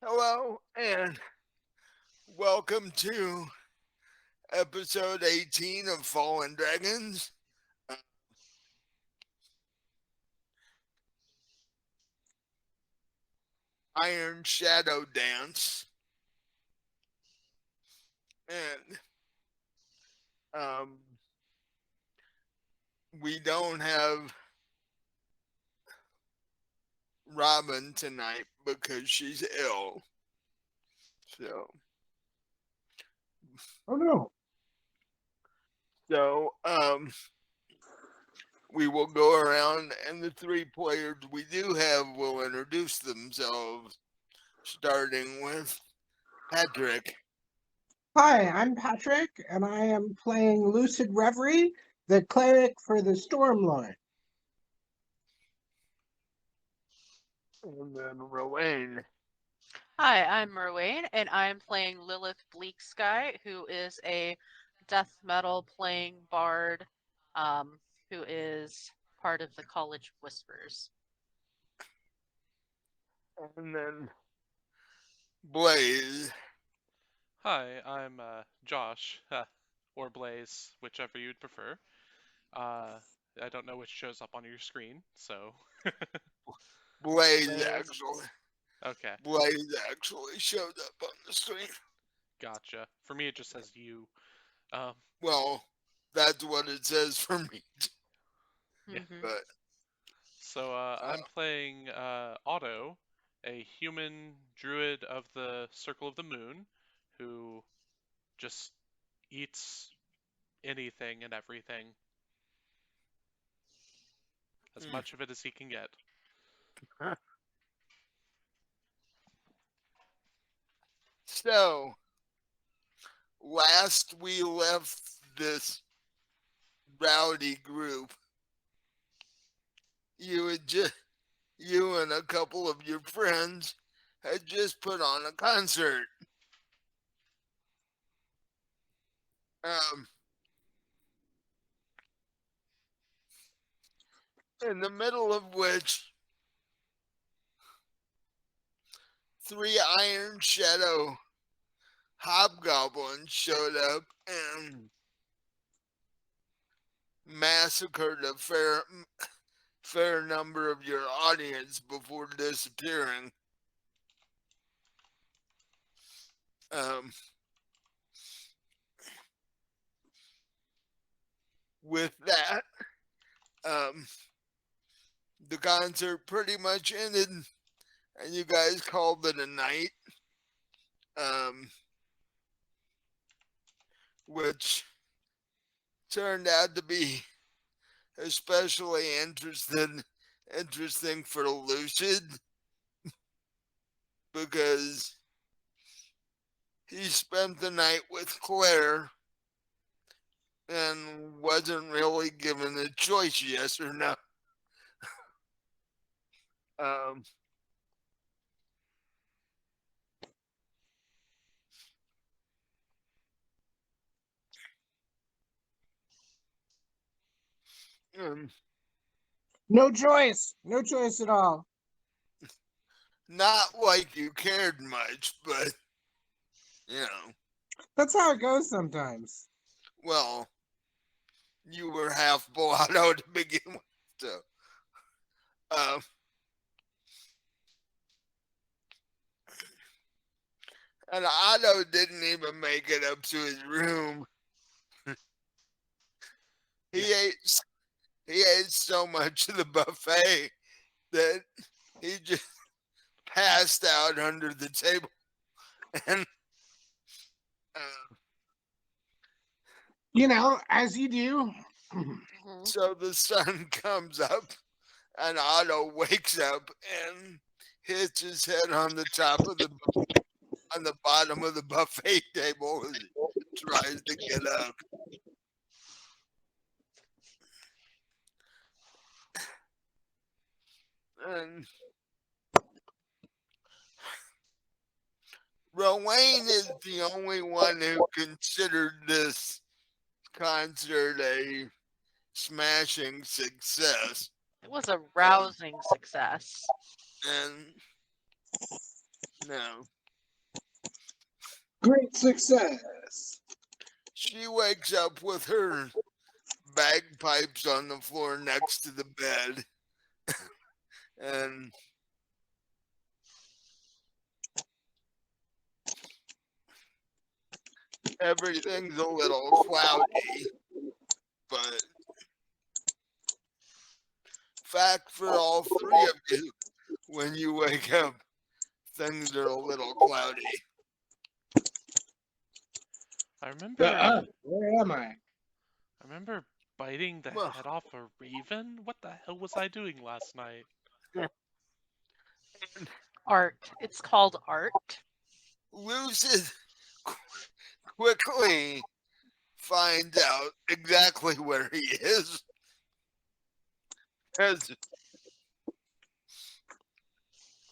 Hello and welcome to episode 18 of Fallen Dragons. Uh, Iron Shadow Dance. And um, we don't have Robin tonight because she's ill. So, Oh no. so we will go around and the three players we do have will introduce themselves, starting with Patrick. Hi, I'm Patrick, and I am playing Lucid Reverie, the cleric for the Stormlord. And then Rowain. Hi, I'm Rowain, and I'm playing Lilith Bleak Sky, who is a death metal playing bard, who is part of the College Whispers. And then Blaze. Hi, I'm Josh, or Blaze, whichever you'd prefer. Uh, I don't know which shows up on your screen, so Blaze Blaze. actually. okay, Blaze actually showed up on the screen. gotcha. For me, it just says you. Um, Well, that's what it says for me. yeah. Mm-hmm. But So I'm playing Otto, a human druid of the Circle of the Moon, who just eats anything and everything, as much of it as he can get. so last we left this rowdy group, you and a couple of your friends had just put on a concert. Um, in the middle of which three Iron Shadow hobgoblins showed up and massacred a fair number of your audience before disappearing. Um, with that, um, the concert pretty much ended, and you guys called it a night. Um, which turned out to be especially interesting for Lucid because he spent the night with Claire and wasn't really given a choice, yes or no. Um, um, No choice. No choice at all. not like you cared much, but you know, That's how it goes sometimes. well, you were half blotto to begin with, so. Um, and Otto didn't even make it up to his room. He Yeah. ate so much of the buffet that he just passed out under the table. And uh, You know, as you do. Mm-hmm. so the sun comes up, and Otto wakes up and hits his head on the bottom of the buffet table as he tries to get up. And Rowain is the only one who considered this concert a smashing success. It was a Um, rousing success. and no, Great success. She wakes up with her bagpipes on the floor next to the bed. And everything's a little cloudy. But fact for all three of you, when you wake up, things are a little cloudy. I remember Where am I? I remember biting the Well, head off a raven. What the hell was I doing last night? Art. It's called art. Lucid quickly finds out exactly where he is. As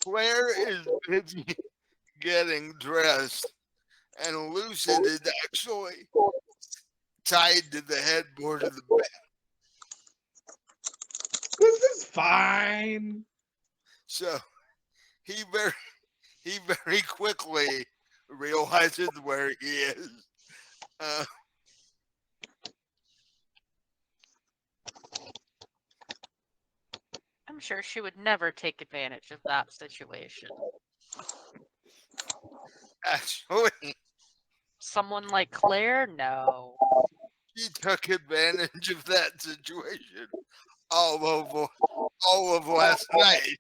Claire is busy getting dressed, and Lucid is actually tied to the headboard of the bed. This is fine. So he very quickly realizes where he is. I'm sure she would never take advantage of that situation. Actually, Someone like Claire? No. he took advantage of that situation all of last night.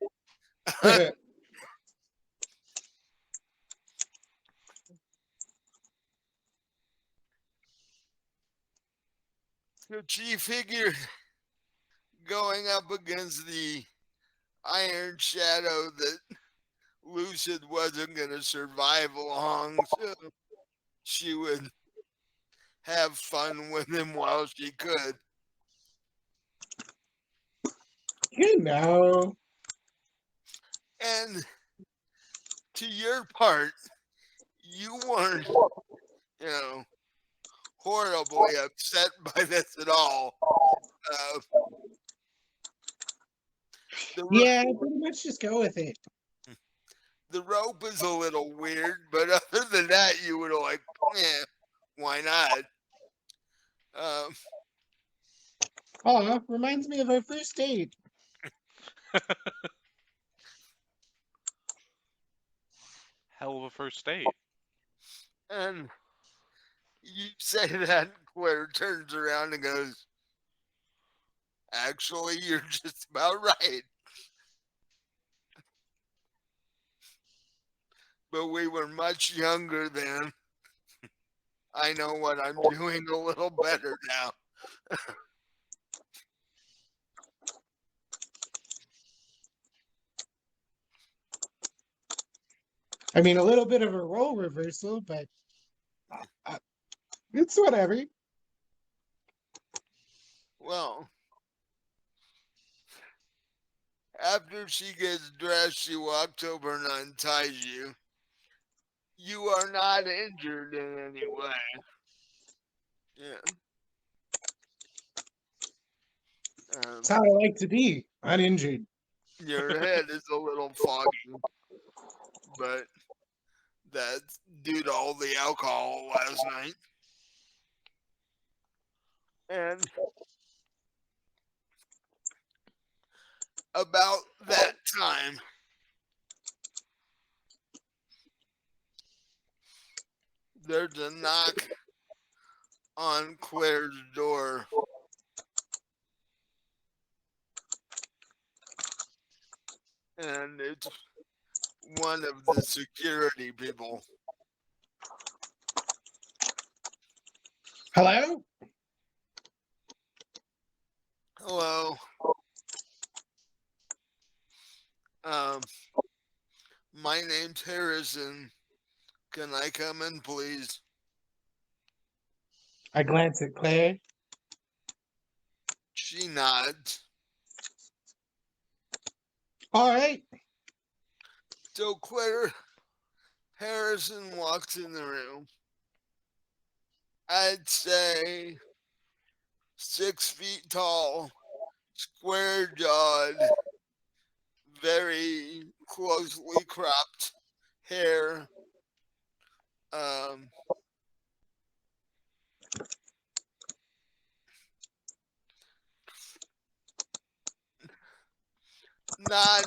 So she figured going up against the Iron Shadow that Lucid wasn't going to survive long, so she would have fun with him while she could. You know. And to your part, you weren't, horribly upset by this at all. Yeah, pretty much just go with it. The rope is a little weird, but other than that, you were like, why not? Oh, reminds me of our first date. Hell of a first date. And you say that, Claire turns around and goes, actually, you're just about right. But we were much younger then. I know what I'm doing a little better now. I mean, a little bit of a role reversal, but it's whatever. Well, after she gets dressed, she walks over and unties you. You are not injured in any way. Yeah. That's how I like to be, uninjured. Your head is a little foggy, but that's due to all the alcohol last night. And about that time, there's a knock on Claire's door. And it's one of the security people. Hello? Hello. My name's Harrison. Can I come in, please? I glance at Claire. She nods. All right. So Claire Harrison walks in the room. I'd say 6 feet tall, square jawed, very closely cropped hair, um, not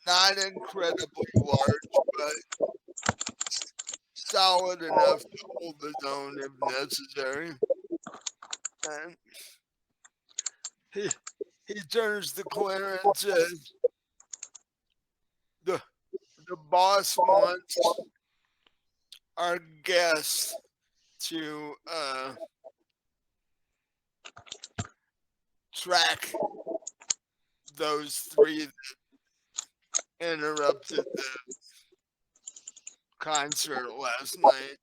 not incredibly large, but solid enough to hold his own if necessary. And he turns to Claire and says, "the The boss wants our guests to track those three that interrupted the concert last night."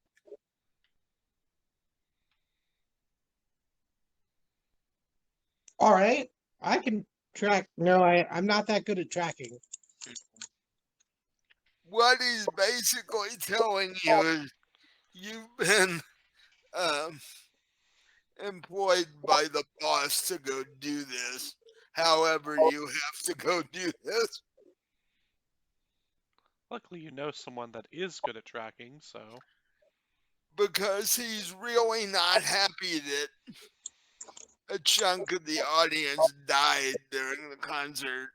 All right, I can track. No, I'm not that good at tracking. What he's basically telling you is you've been um, employed by the boss to go do this. However, you have to go do this. Luckily, you know someone that is good at tracking, so. Because he's really not happy that a chunk of the audience died during the concert.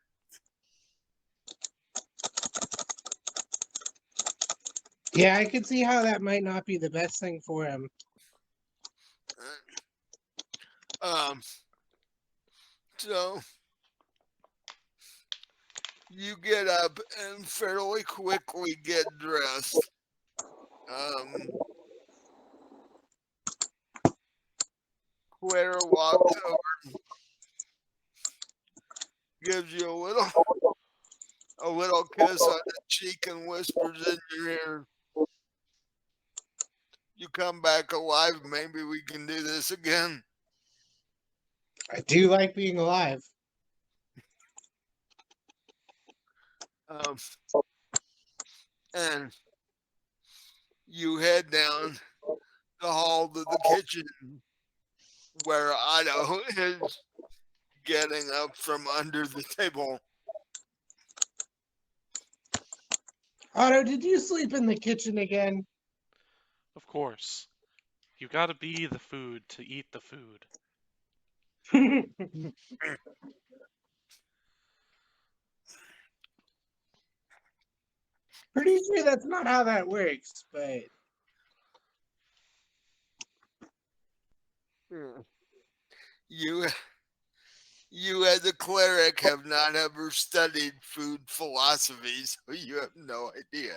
Yeah, I can see how that might not be the best thing for him. So you get up and fairly quickly get dressed. Claire walks over, gives you a little kiss on the cheek and whispers in your ear, "You come back alive, maybe we can do this again." I do like being alive. Um, and you head down the hall to the kitchen where Otto is getting up from under the table. Otto, did you sleep in the kitchen again? Of course. You gotta be the food to eat the food. Pretty sure that's not how that works, but You as a cleric have not ever studied food philosophy, so you have no idea.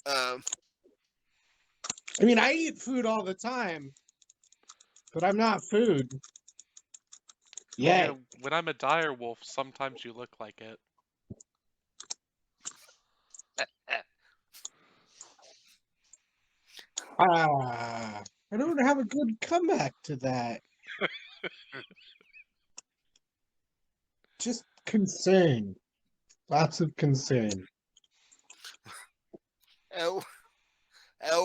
I mean, I eat food all the time, but I'm not food. Yeah, Yet. when I'm a dire wolf, sometimes you look like it. I don't have a good comeback to that. Just concern. Lots of concern. at, at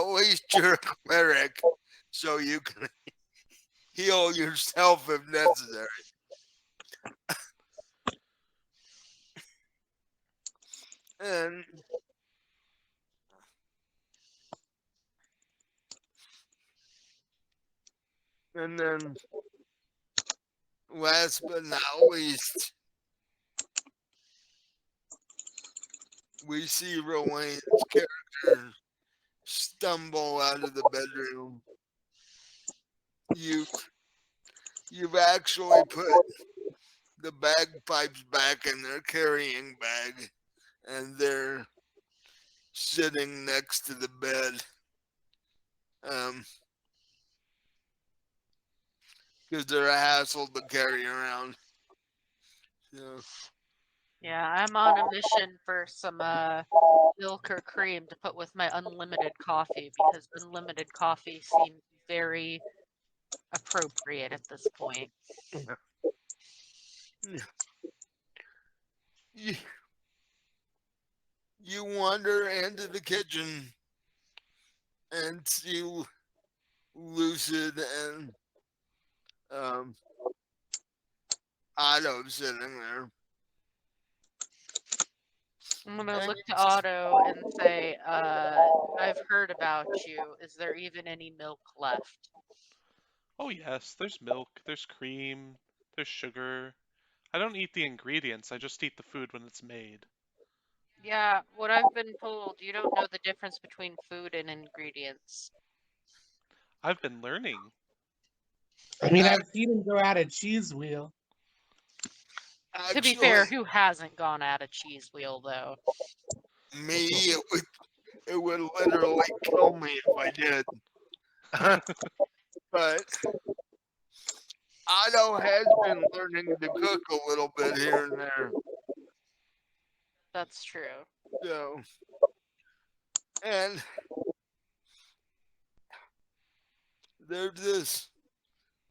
least you're a cleric, so you can heal yourself if necessary. And then last but not least, we see Rowain's character stumble out of the bedroom. You've actually put the bagpipes back in their carrying bag, and they're sitting next to the bed. Because they're a hassle to carry around. So, Yeah, I'm on a mission for some milk or cream to put with my unlimited coffee because unlimited coffee seems very appropriate at this point. you, you wander into the kitchen and see Lucid and Otto sitting there. I'm gonna And look to Otto and say, I've heard about you. Is there even any milk left? Oh yes, there's milk, there's cream, there's sugar. I don't eat the ingredients, I just eat the food when it's made. Yeah, what I've been told, you don't know the difference between food and ingredients. I've been learning. I mean, ac- I've seen him go out a cheese wheel. To be fair, actually, who hasn't gone at a cheese wheel though? me, it would literally kill me if I did. But Otto has been learning to cook a little bit here and there. That's true. So, and there's this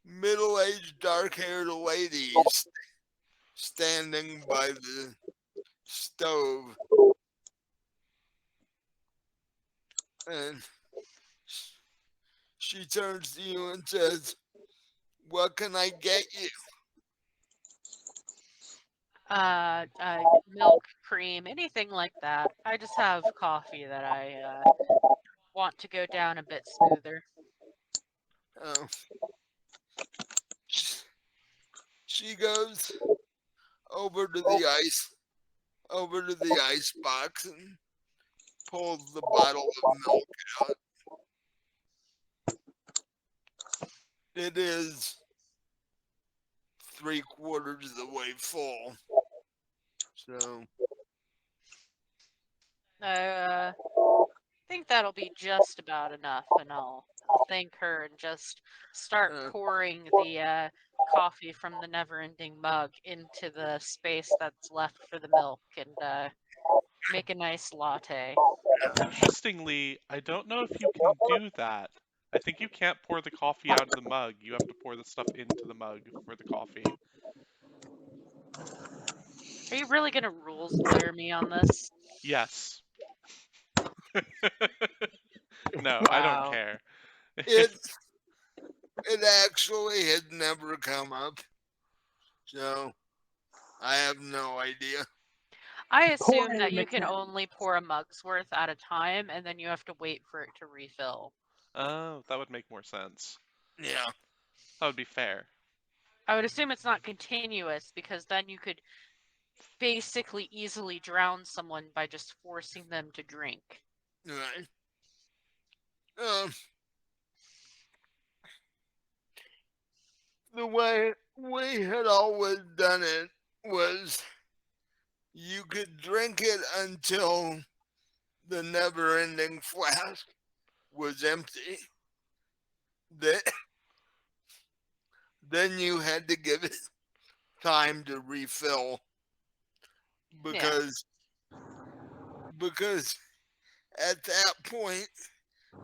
middle-aged, dark-haired lady standing by the stove, and she turns to you and says, "What can I get you?" Milk, cream, anything like that. I just have coffee that I want to go down a bit smoother. Oh, she goes over to the ice box and pulls the bottle of milk out. It is 3/4 of the way full. So, I think that'll be just about enough, and I'll thank her and just start uh, pouring the coffee from the never-ending mug into the space that's left for the milk and make a nice latte. Interestingly, I don't know if you can do that. I think you can't pour the coffee out of the mug. You have to pour the stuff into the mug for the coffee. Are you really gonna rules lawyer me on this? Yes. No, I don't Wow. care. it it actually had never come up. So, I have no idea. I assume Pouring that you can mechanic. only pour a mug's worth at a time, and then you have to wait for it to refill. Oh, that would make more sense. Yeah. That would be fair. I would assume it's not continuous because then you could basically easily drown someone by just forcing them to drink. Right. Um, the way we had always done it was you could drink it until the never-ending flask was empty. That then you had to give it time to refill Yeah. because because at that point,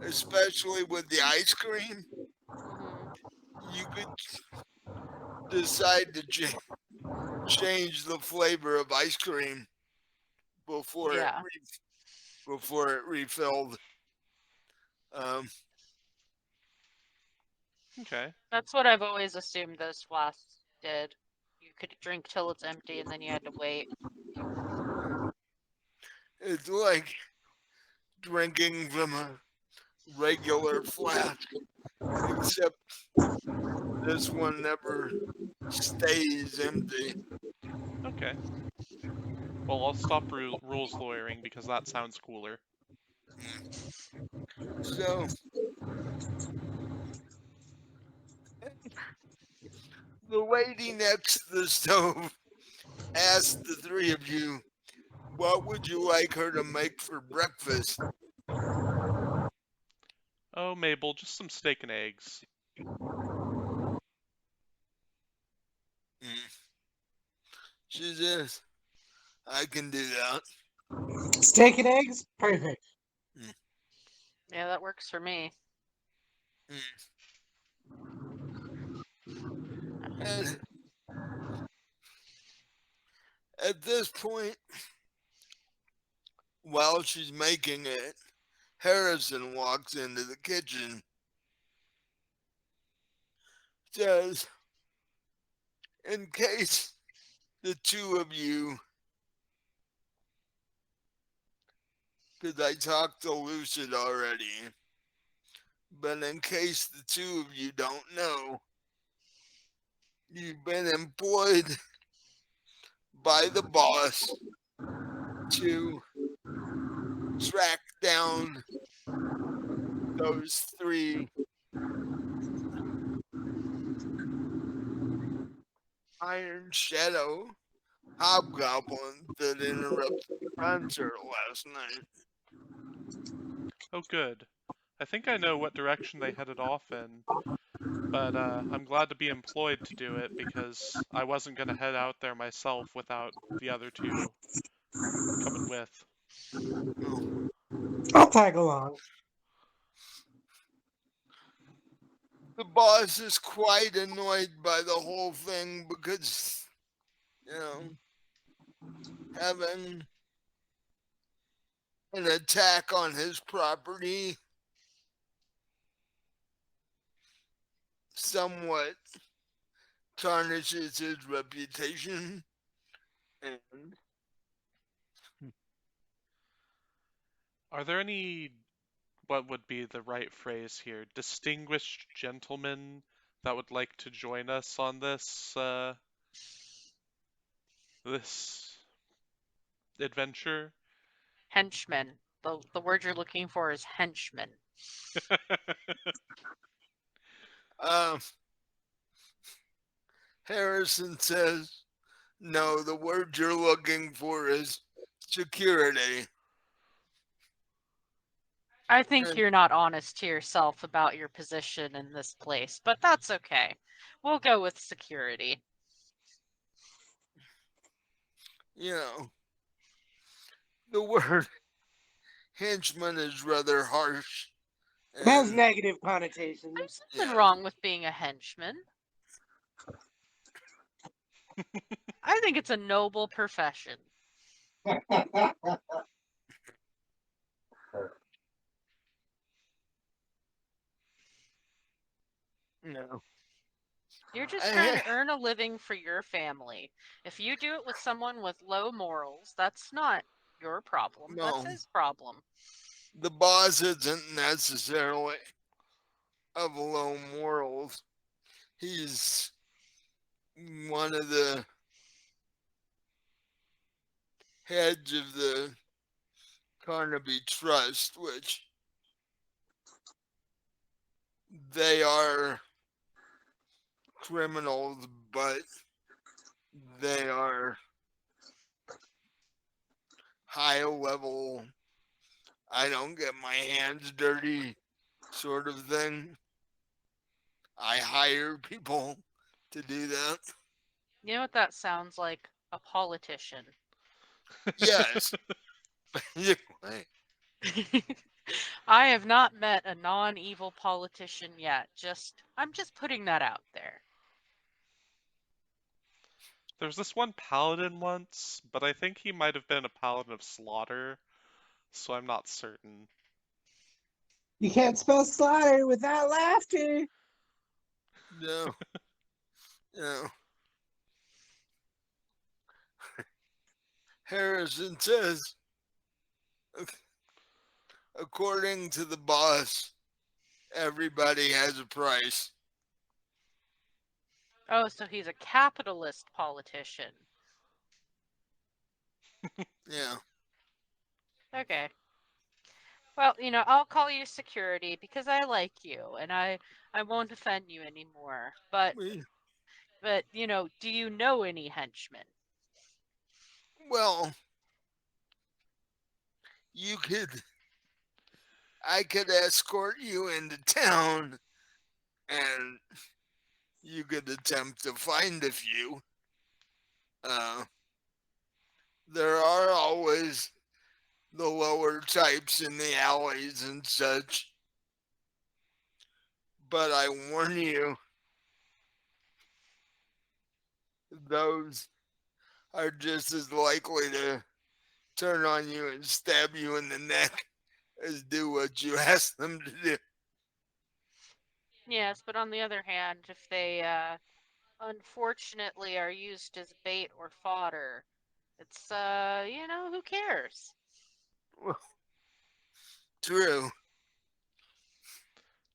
especially with the ice cream, Hmm. you could decide to change the flavor of ice cream before Yeah. before it refilled. Um, Okay. That's what I've always assumed those flasks did. You could drink till it's empty and then you had to wait. it's like drinking from a regular flask, except this one never stays empty. Okay. Well, I'll stop rules lawyering because that sounds cooler. So the lady next to the stove asked the three of you, "What would you like her to make for breakfast?" Oh, Mabel, just some steak and eggs. Mm. She says, "I can do that." Steak and eggs? Perfect. Mm. Yeah, that works for me. Mm. And at this point, while she's making it, Harrison walks into the kitchen, says, "In case the two of you because I talked to Lucid already. But in case the two of you don't know, you've been employed by the boss to track down those three Iron Shadow hobgoblins that interrupted the concert last night. Oh, good. I think I know what direction they headed off in, but I'm glad to be employed to do it because I wasn't going to head out there myself without the other two coming with. Oh, I'll tag along. the boss is quite annoyed by the whole thing because, you know, having an attack on his property somewhat tarnishes his reputation. And Are there any, what would be the right phrase here, distinguished gentlemen that would like to join us on this adventure? Henchmen. The word you're looking for is henchmen. uh, Harrison says, no, the word you're looking for is security. I think And, you're not honest to yourself about your position in this place, but that's okay. We'll go with security. you know, the word henchman is rather harsh. It has And negative There's connotations. nothing yeah, wrong with being a henchman. I think it's a noble profession. no. You're just trying I, to earn a living for your family. If you do it with someone with low morals, that's not your problem. That's no, his problem. the boss isn't necessarily of low morals. He's one of the heads of the Carnaby Trust, which they are criminals, but they are high level, I don't get my hands dirty sort of thing. I hire people to do that. You know what that sounds like? A politician. Yes. I have not met a non-evil politician yet. I'm just putting that out there. There was this one paladin once, but I think he might have been a paladin of slaughter, so I'm not certain. You can't spell slaughter without laughter. No. No. Harrison says, according to the boss, everybody has a price. Oh, so he's a capitalist politician. Yeah. Okay. Well, I'll call you security because I like you and I won't offend you anymore. But, do you know any henchmen? Well, you could, I could escort you into town and you could attempt to find a few. Uh, there are always the lower types in the alleys and such. But I warn you, those are just as likely to turn on you and stab you in the neck as do what you ask them to do. Yes, but on the other hand, if they unfortunately are used as bait or fodder, it's who cares? True.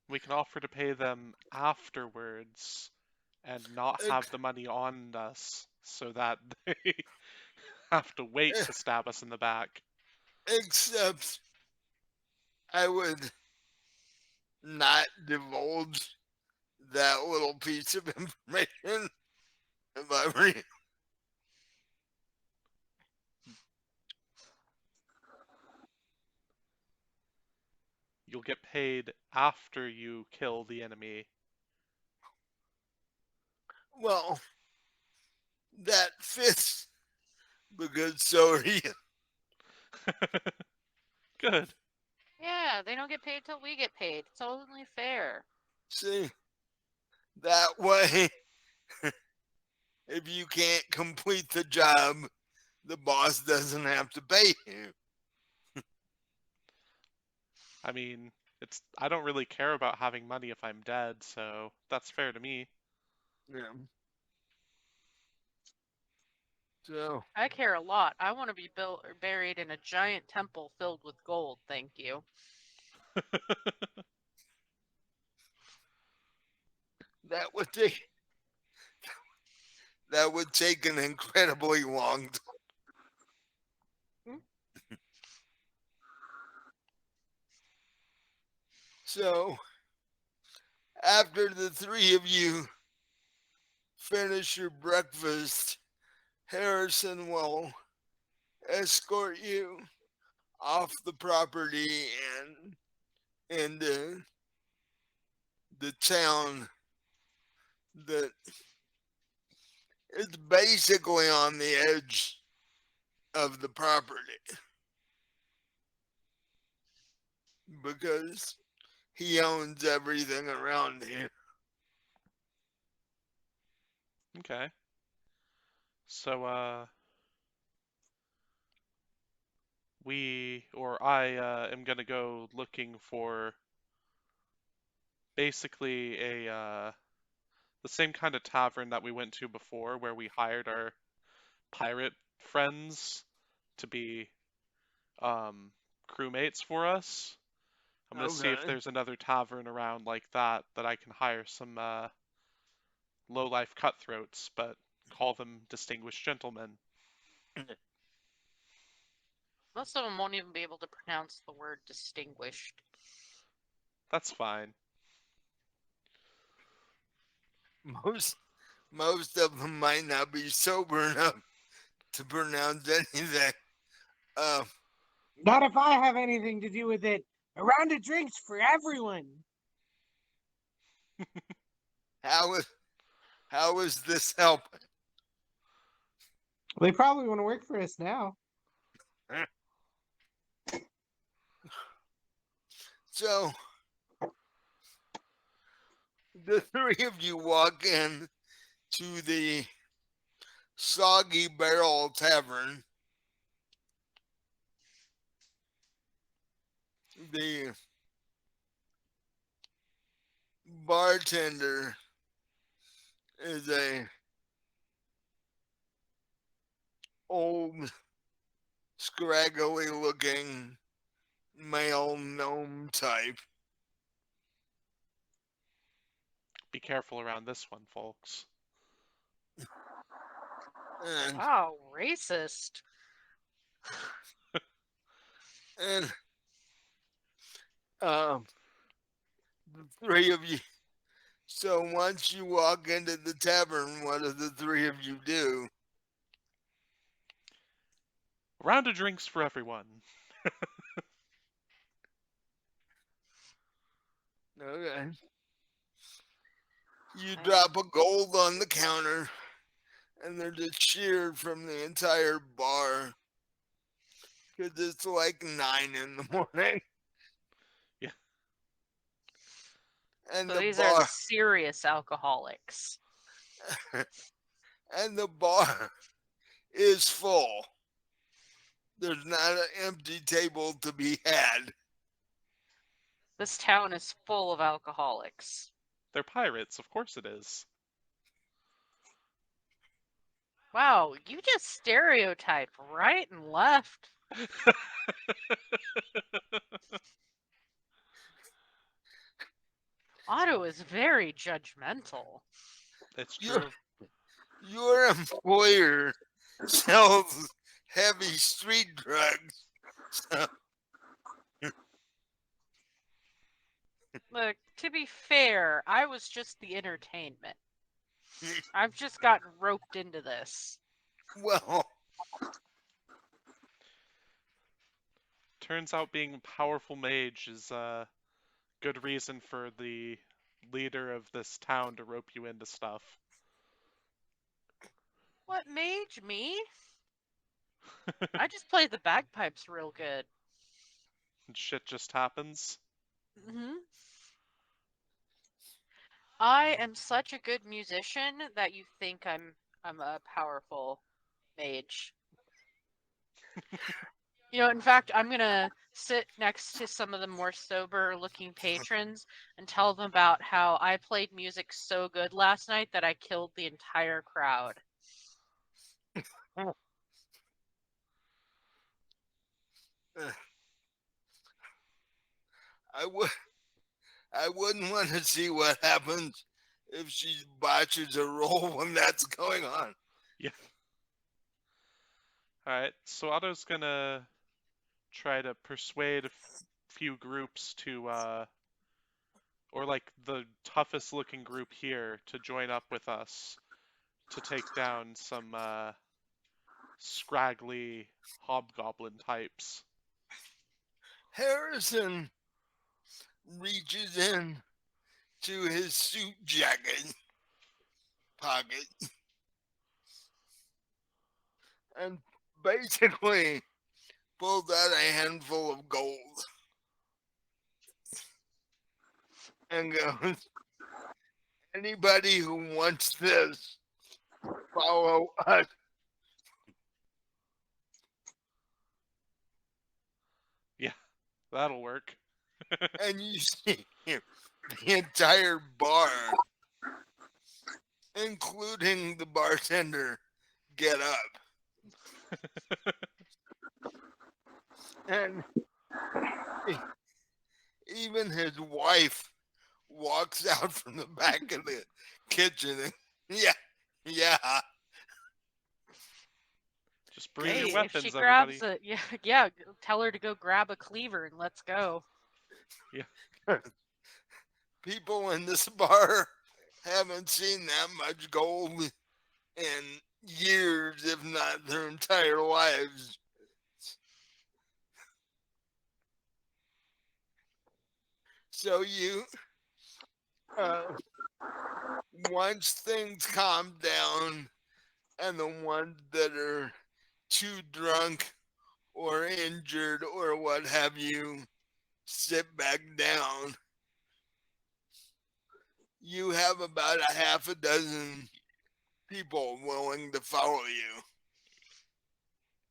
We can offer to pay them afterwards and not have Ex- the money on us so that they have to wait to stab us in the back. Except I would not divulge that little piece of information if I were you. You'll get paid after you kill the enemy. Well, that fits because so are you. Good. Yeah, they don't get paid till we get paid. It's only fair. See, that way, if you can't complete the job, the boss doesn't have to pay you. I mean, I don't really care about having money if I'm dead, so that's fair to me. Yeah. So, I care a lot. I want to be built or buried in a giant temple filled with gold, thank you. that would take an incredibly long time. So, after the three of you finish your breakfast, Harrison will escort you off the property and into the town that is basically on the edge of the property because he owns everything around here. Okay. So, I am gonna go looking for basically the same kind of tavern that we went to before, where we hired our pirate friends to be crewmates for us. I'm gonna see if Okay. there's another tavern around like that I can hire some low-life cutthroats, but call them distinguished gentlemen. Most of them won't even be able to pronounce the word distinguished. That's fine. Most of them might not be sober enough to pronounce anything. Uh, Not if I have anything to do with it. A round of drinks for everyone. how is this helping? They probably want to work for us now. So the three of you walk in to the Soggy Barrel Tavern. The bartender is a old, scraggly looking male gnome type. Be careful around this one, folks. And, Wow, racist. and the three of you. So once you walk into the tavern, what do the three of you do? A round of drinks for everyone. Okay. You drop a gold on the counter, and they're just cheered from the entire bar because it's like 9 in the morning. Yeah. And So the these are the bar serious alcoholics. and the bar is full. There's not an empty table to be had. This town is full of alcoholics. They're pirates, of course it is. Wow, you just stereotype right and left. Otto is very judgmental. It's Your true. your employer sells heavy street drugs. So, Look, to be fair, I was just the entertainment. I've just gotten roped into this. well, Turns out being a powerful mage is a good reason for the leader of this town to rope you into stuff. What, Mage? Me? I just play the bagpipes real good. And shit just happens. Hmm I am such a good musician that you think I'm a powerful mage. In fact, I'm gonna sit next to some of the more sober-looking patrons and tell them about how I played music so good last night that I killed the entire crowd. I would I wouldn't want to see what happens if she botches a roll when that's going on. Yeah. Alright, so Otto's gonna try to persuade a few groups to, or like the toughest looking group here to join up with us to take down some, scraggly hobgoblin types. Harrison reaches in to his suit jacket pocket and basically pulls out a handful of gold and goes, anybody who wants this, follow us. Yeah, that'll work. And you see the entire bar, including the bartender, get up. And even his wife walks out from the back of the kitchen and, yeah. Just bring Hey, your if she weapons, everybody. grabs yeah, tell her to go grab a cleaver and let's go. People in this bar haven't seen that much gold in years, if not their entire lives. So uh, once things calm down and the ones that are too drunk or injured or what have you sit back down, you have about a half a dozen people willing to follow you.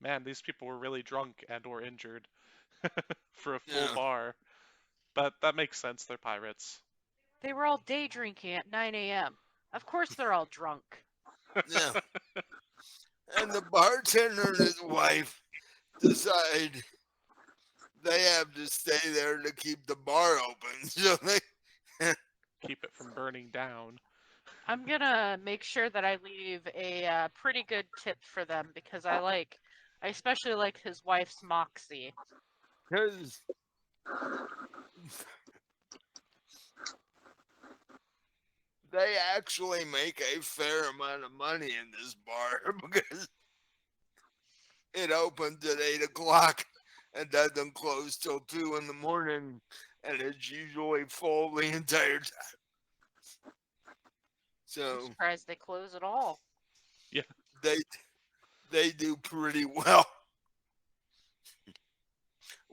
Man, these people were really drunk and or injured for a full Yeah. bar. But that makes sense, they're pirates. They were all day drinking at 9 a.m. Of course they're all drunk. Yeah. And the bartender and his wife decide they have to stay there to keep the bar open. So they Keep it from burning down. I'm gonna make sure that I leave a pretty good tip for them because I especially like his wife's moxie. because they actually make a fair amount of money in this bar because it opens at 8 o'clock and doesn't close till 2 in the morning, and it's usually full the entire time. I'm So surprised they close at all. Yeah. they do pretty well.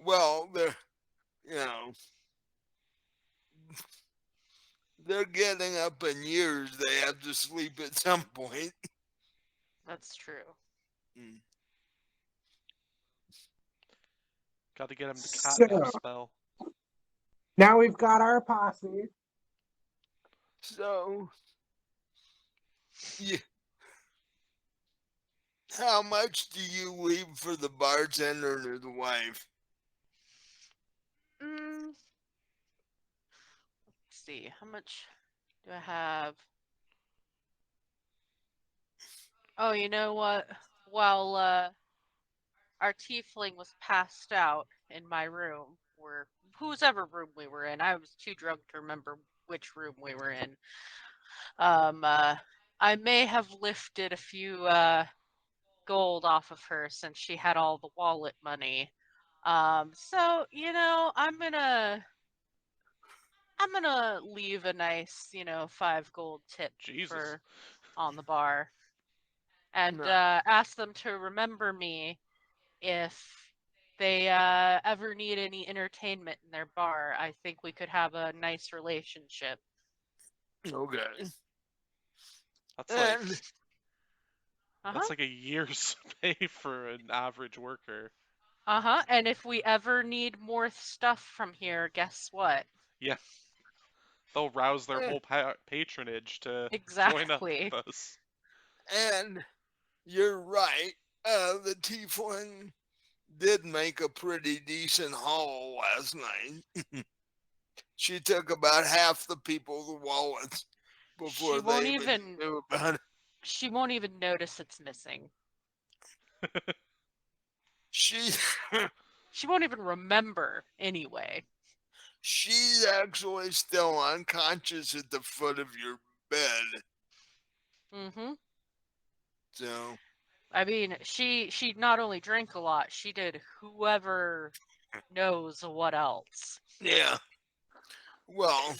Well, you know they're getting up in years. They have to sleep at some point. That's true. Mm. Gotta get him the So catnap spell. now we've got our posse. So, yeah. How much do you leave for the bartender or the wife? Let's see, how much do I have? Oh, you know what? While our tiefling was passed out in my room, or whoever room we were in, I was too drunk to remember which room we were in. I may have lifted a few gold off of her since she had all the wallet money. So I'm gonna leave a nice 5 gold tip Jesus. for on the bar, and No. ask them to remember me if they ever need any entertainment in their bar. I think we could have a nice relationship. Okay. That's like And Uh-huh. that's like a year's pay for an average worker. Uh-huh. And if we ever need more stuff from here, guess what? Yeah, they'll rouse their eh, whole patronage to join up Exactly. with us. and you're right. The tiefling did make a pretty decent haul last night. She took about half the people's wallets She before won't they even even knew about it. she won't even notice it's missing. She She won't even remember anyway. she's actually still unconscious at the foot of your bed. Mm-hmm. So I mean, she not only drank a lot, she did whoever knows what else. yeah. Well,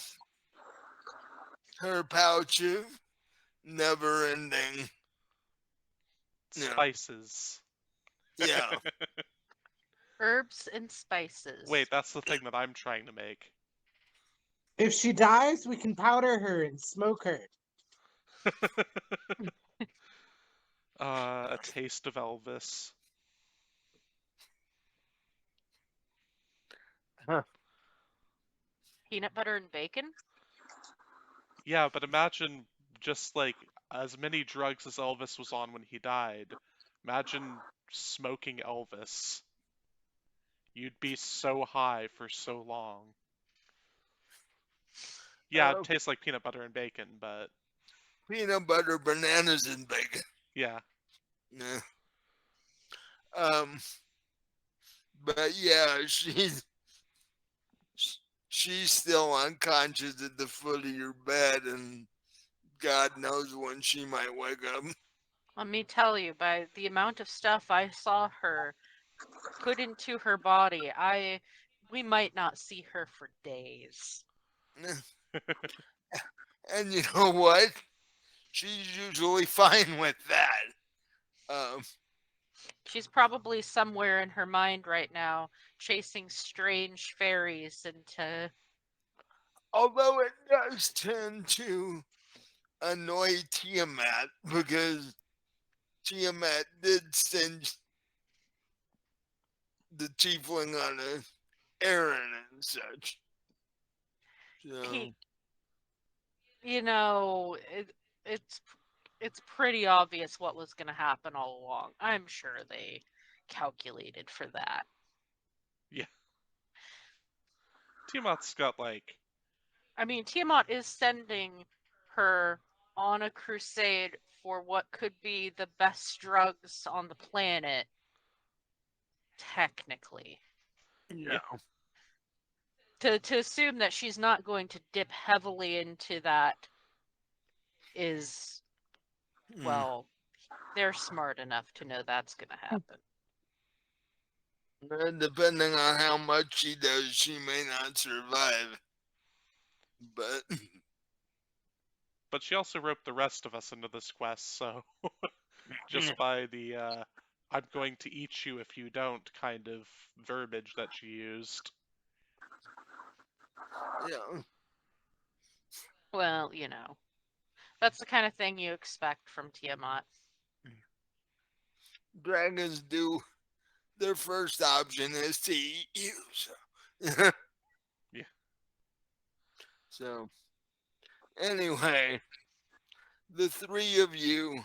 her pouch of never ending. Yeah. Spices. Yeah. Herbs and spices. Wait, that's the thing that I'm trying to make. If she dies, we can powder her and smoke her. A taste of Elvis. Peanut butter and bacon? Yeah, but imagine just like as many drugs as Elvis was on when he died. Imagine smoking Elvis. You'd be so high for so long. Yeah, it Uh, tastes like peanut butter and bacon, but peanut butter, bananas, and bacon. yeah. Yeah. Um. But yeah, she's still unconscious at the foot of your bed, and God knows when she might wake up. Let me tell you, by the amount of stuff I saw her put into her body, we might not see her for days. And you know what? She's usually fine with that. She's probably somewhere in her mind right now, chasing strange fairies into. Although it does tend to annoy Tiamat because Tiamat did send the tiefling on a errand and such. So He, you know, it's it's pretty obvious what was going to happen all along. I'm sure they calculated for that. Yeah. Tiamat's got like I mean, Tiamat is sending her on a crusade for what could be the best drugs on the planet, technically. yeah. yeah. To assume that she's not going to dip heavily into that is, Mm. well, they're smart enough to know that's going to happen. And depending on how much she does, she may not survive. But But she also roped the rest of us into this quest, so just by the I'm going to eat you if you don't kind of verbiage that she used. yeah, Well, that's the kind of thing you expect from Tiamat. dragons do. Their first option is to eat you. So, Yeah. so anyway, the three of you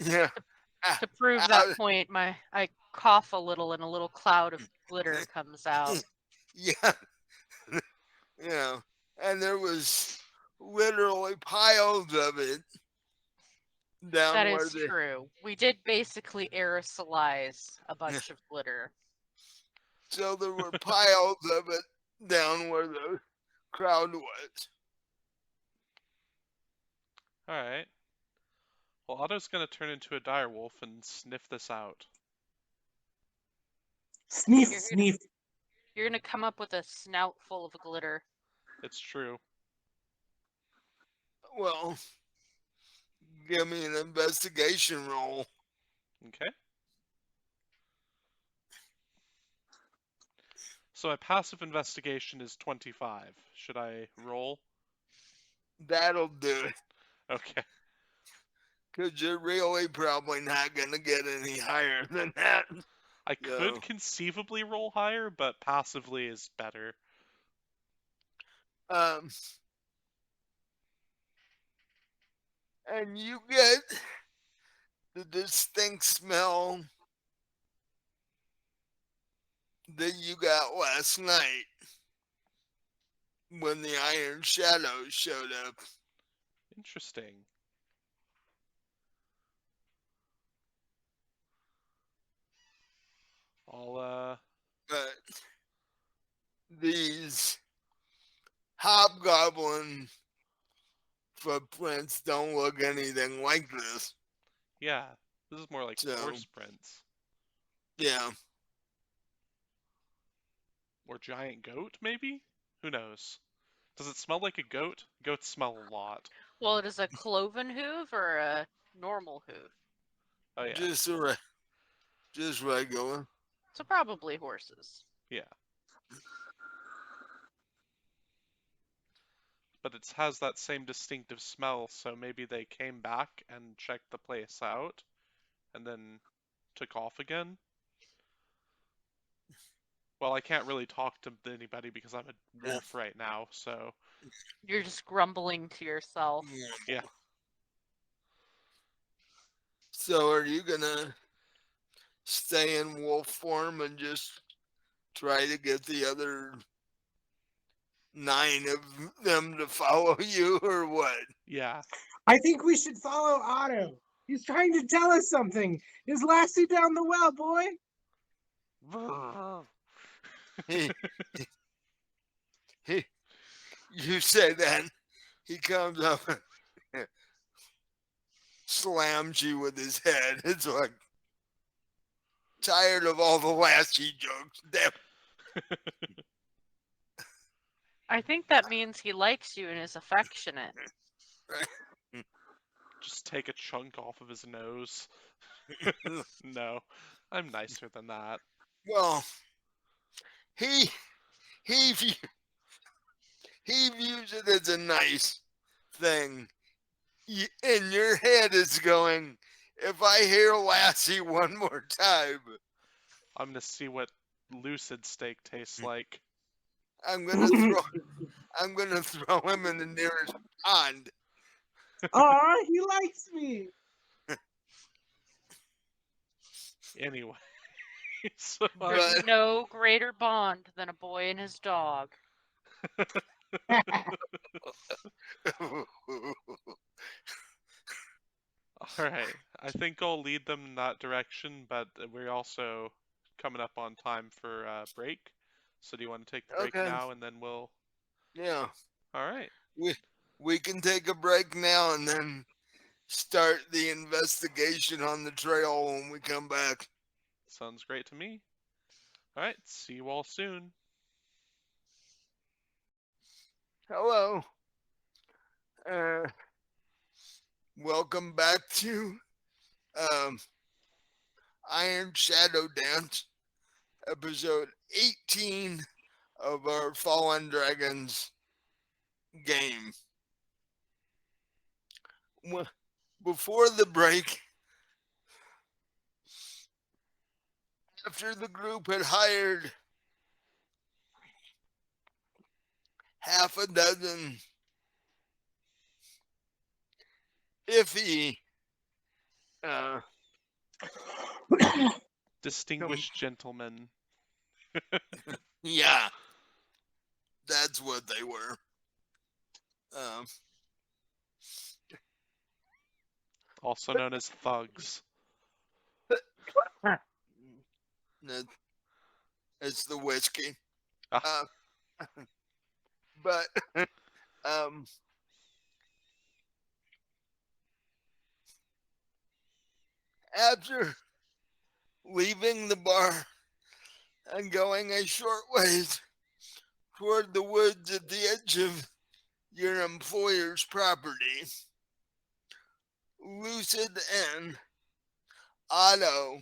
Yeah. To prove that point, I cough a little and a little cloud of glitter comes out. Yeah. Yeah. And there was literally piles of it That down where is true. We did basically aerosolize a bunch of glitter. so there were piles of it down where the crowd was. All right. Well, Otto's gonna turn into a direwolf and sniff this out. Sneef, You're sneef. You're gonna come up with a snout full of glitter. It's true. Well, give me an investigation roll. Okay. So my passive investigation is 25. Should I roll? That'll do it. Okay. Because you're really probably not going to get any higher than that. I So, could conceivably roll higher, but passively is better. um, and you get the distinct smell that you got last night when the Iron Shadows showed up. Interesting. I'll But these hobgoblin footprints don't look anything like this. yeah. This is more like So, horse prints. yeah. Or giant goat, maybe? Who knows? Does it smell like a goat? Goats smell a lot. Well, it is a cloven hoof or a normal hoof. Oh yeah. Just regular. So probably horses. Yeah. But it has that same distinctive smell, so maybe they came back and checked the place out and then took off again. Well, I can't really talk to anybody because I'm a wolf right now, so You're just grumbling to yourself. yeah. So are you gonna stay in wolf form and just try to get the other 9 of them to follow you, or what? Yeah. I think we should follow Otto. He's trying to tell us something. Is Lassie down the well, boy? He, he, you say that, he comes up and slams you with his head. It's like, tired of all the Lassie jokes. Damn. I think that means he likes you and is affectionate. Just take a chunk off of his nose. No, I'm nicer than that. Well, he he he views it as a nice thing. In your head is going, if I hear Lassie one more time, I'm gonna see what lucid steak tastes like. I'm gonna throw him in the nearest pond. Aw, he likes me. Anyway, so There's But no greater bond than a boy and his dog. alright. I think I'll lead them in that direction, but we're also coming up on time for break. So do you want to take the break okay, now and then we'll... yeah, Alright. we can take a break now and then start the investigation on the trail when we come back. Sounds great to me. Alright, see you all soon. Hello. Welcome back to Iron Shadow Dance, episode 18 of our Fallen Dragons game. Before the break, after the group had hired half a dozen iffy Uh, Distinguished gentlemen. yeah, that's what they were. Um, Also known as thugs. that- it's the whiskey. Ah. Uh, but um, after leaving the bar and going a short ways toward the woods at the edge of your employer's property, Lucid and Otto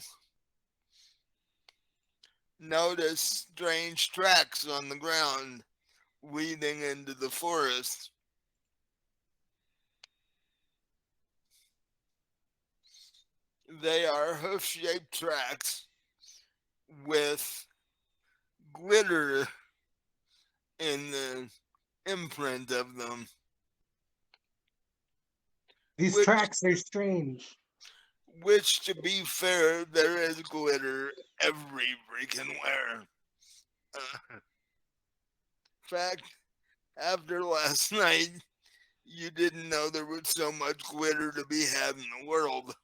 notice strange tracks on the ground leading into the forest. They are hoof-shaped tracks with glitter in the imprint of them. These tracks are strange. Which, to be fair, there is glitter every freaking where. In fact, after last night, you didn't know there was so much glitter to be had in the world.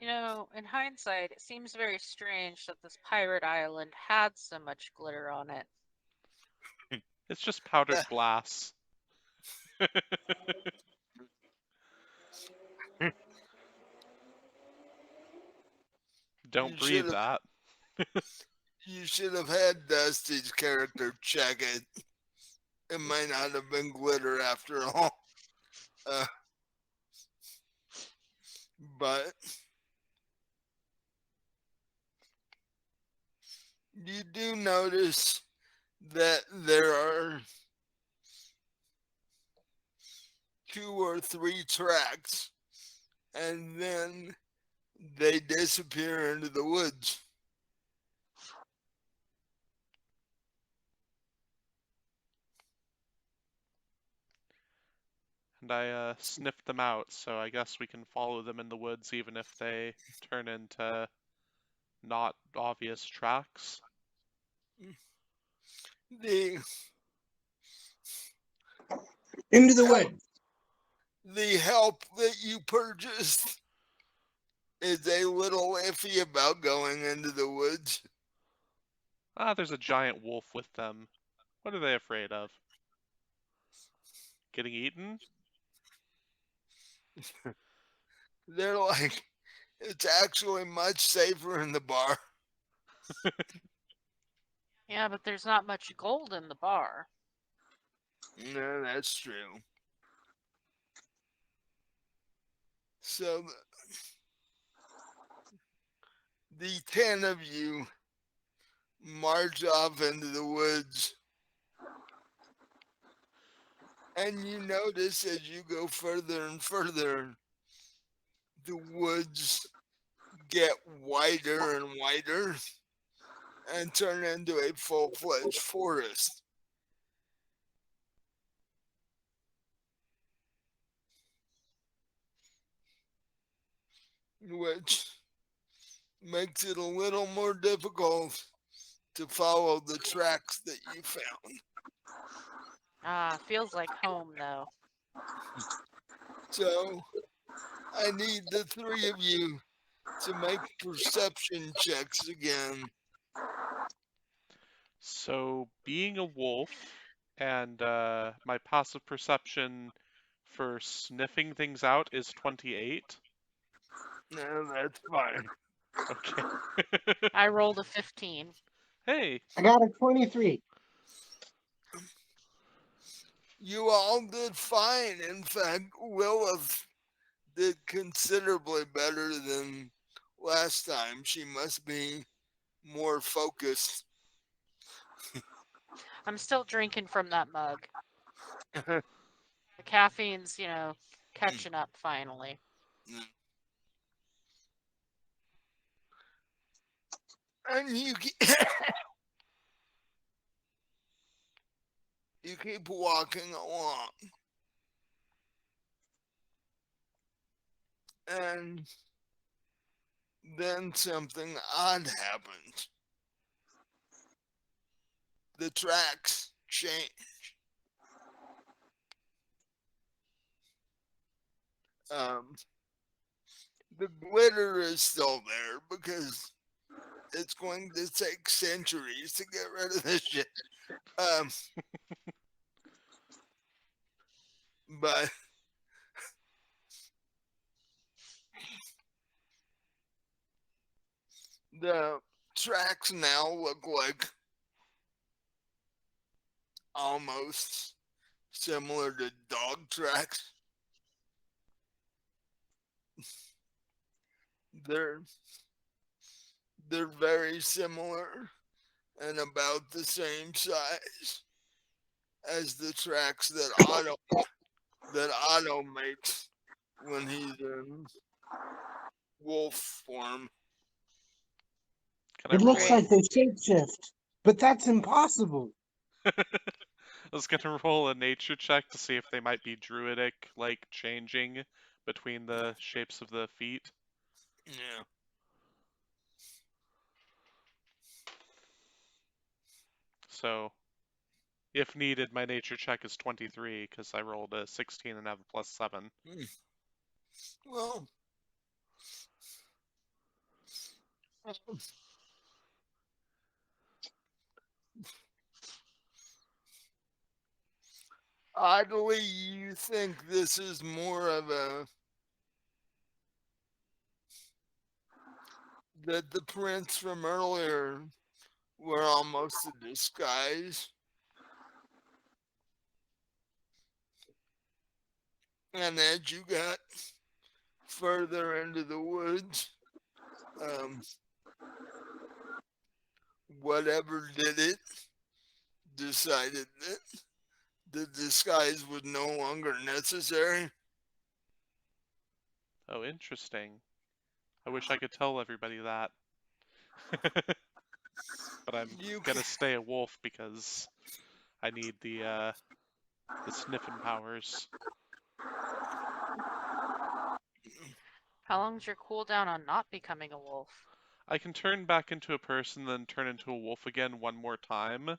You know, in hindsight, it seems very strange that this pirate island had so much glitter on it. It's just powdered glass. Don't breathe that. You should have had Dusty's character check it. It might not have been glitter after all. But you do notice that there are 2 or 3 tracks, and then they disappear into the woods. And I sniffed them out, so I guess we can follow them in the woods even if they turn into not obvious tracks. Into the woods. The help that you purchased is a little iffy about going into the woods. Ah, there's a giant wolf with them. What are they afraid of? Getting eaten? They're like, it's actually much safer in the bar. Yeah, but there's not much gold in the bar. No, that's true. So the 10 of you march off into the woods. And you notice as you go further and further, the woods get wider and wider and turn into a full-fledged forest. Which makes it a little more difficult to follow the tracks that you found. Ah, feels like home though. So I need the 3 of you to make perception checks again. So, being a wolf and my passive perception for sniffing things out is 28. No, that's fine. Okay. I rolled a 15. Hey, I got a 23. You all did fine. In fact, Lilith did considerably better than last time. She must be more focused. I'm still drinking from that mug. The caffeine's, you know, catching up finally. And you you keep walking along. And then something odd happened. The tracks change. The glitter is still there because it's going to take centuries to get rid of this shit. But the tracks now look like almost similar to dog tracks. They're very similar and about the same size as the tracks that Otto makes when he's in wolf form. Can I It roll looks a... like they shapeshift, but that's impossible. I was gonna roll a nature check to see if they might be druidic, like changing between the shapes of the feet. Yeah. So, if needed, my nature check is 23 because I rolled a 16 and have a +7. Well, oddly, you think this is more of that the prints from earlier were almost a disguise. And as you got further into the woods, whatever did it decided that the disguise was no longer necessary. Oh, interesting. I wish I could tell everybody that. But I'm gonna stay a wolf because I need the sniffing powers. How long's your cooldown on not becoming a wolf? I can turn back into a person, then turn into a wolf again one more time,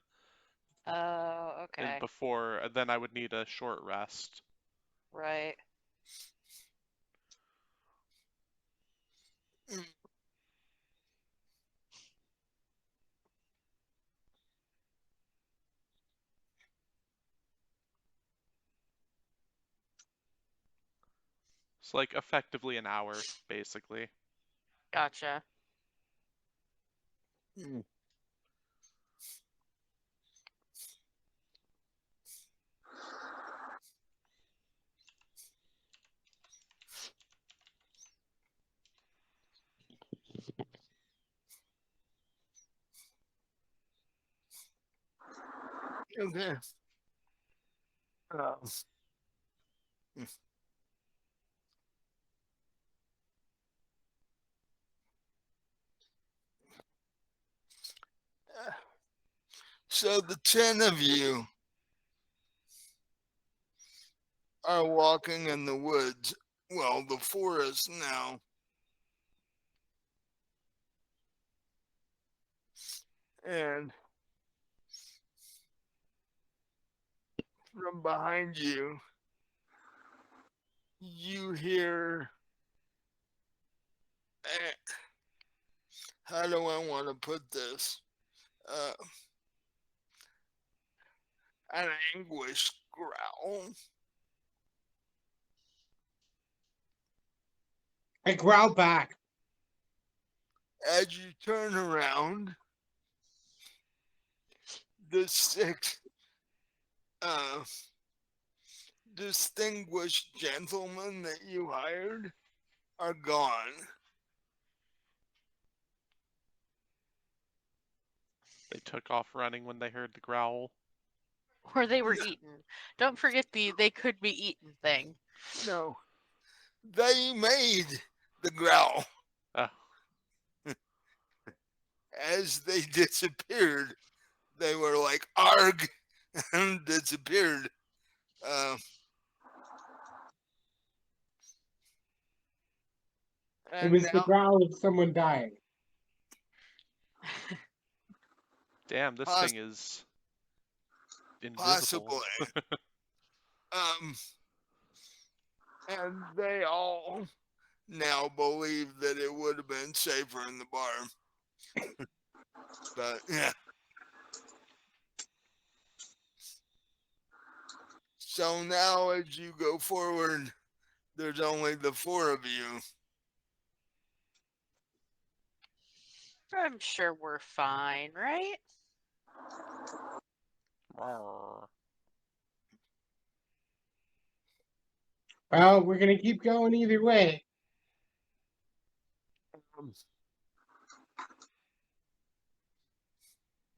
Oh, and okay. then I would need a short rest. Right. It's like effectively an hour, basically. Gotcha. Okay. So the 10 of you are walking in the woods, well, the forest now. And from behind you, you hear, how do I want to put this? An anguished growl. I growl back. As you turn around, the 6 distinguished gentlemen that you hired are gone. They took off running when they heard the growl. Or they were eaten. Don't forget the they could be eaten thing. No, they made the growl. Oh. As they disappeared, they were like, arg, and disappeared. It And was the now, growl of someone dying. Damn, this Poss- thing is invisible. possibly. Um, and they all now believe that it would have been safer in the bar. But yeah. So now as you go forward, there's only the four of you. I'm sure we're fine, right? Well, we're gonna keep going either way.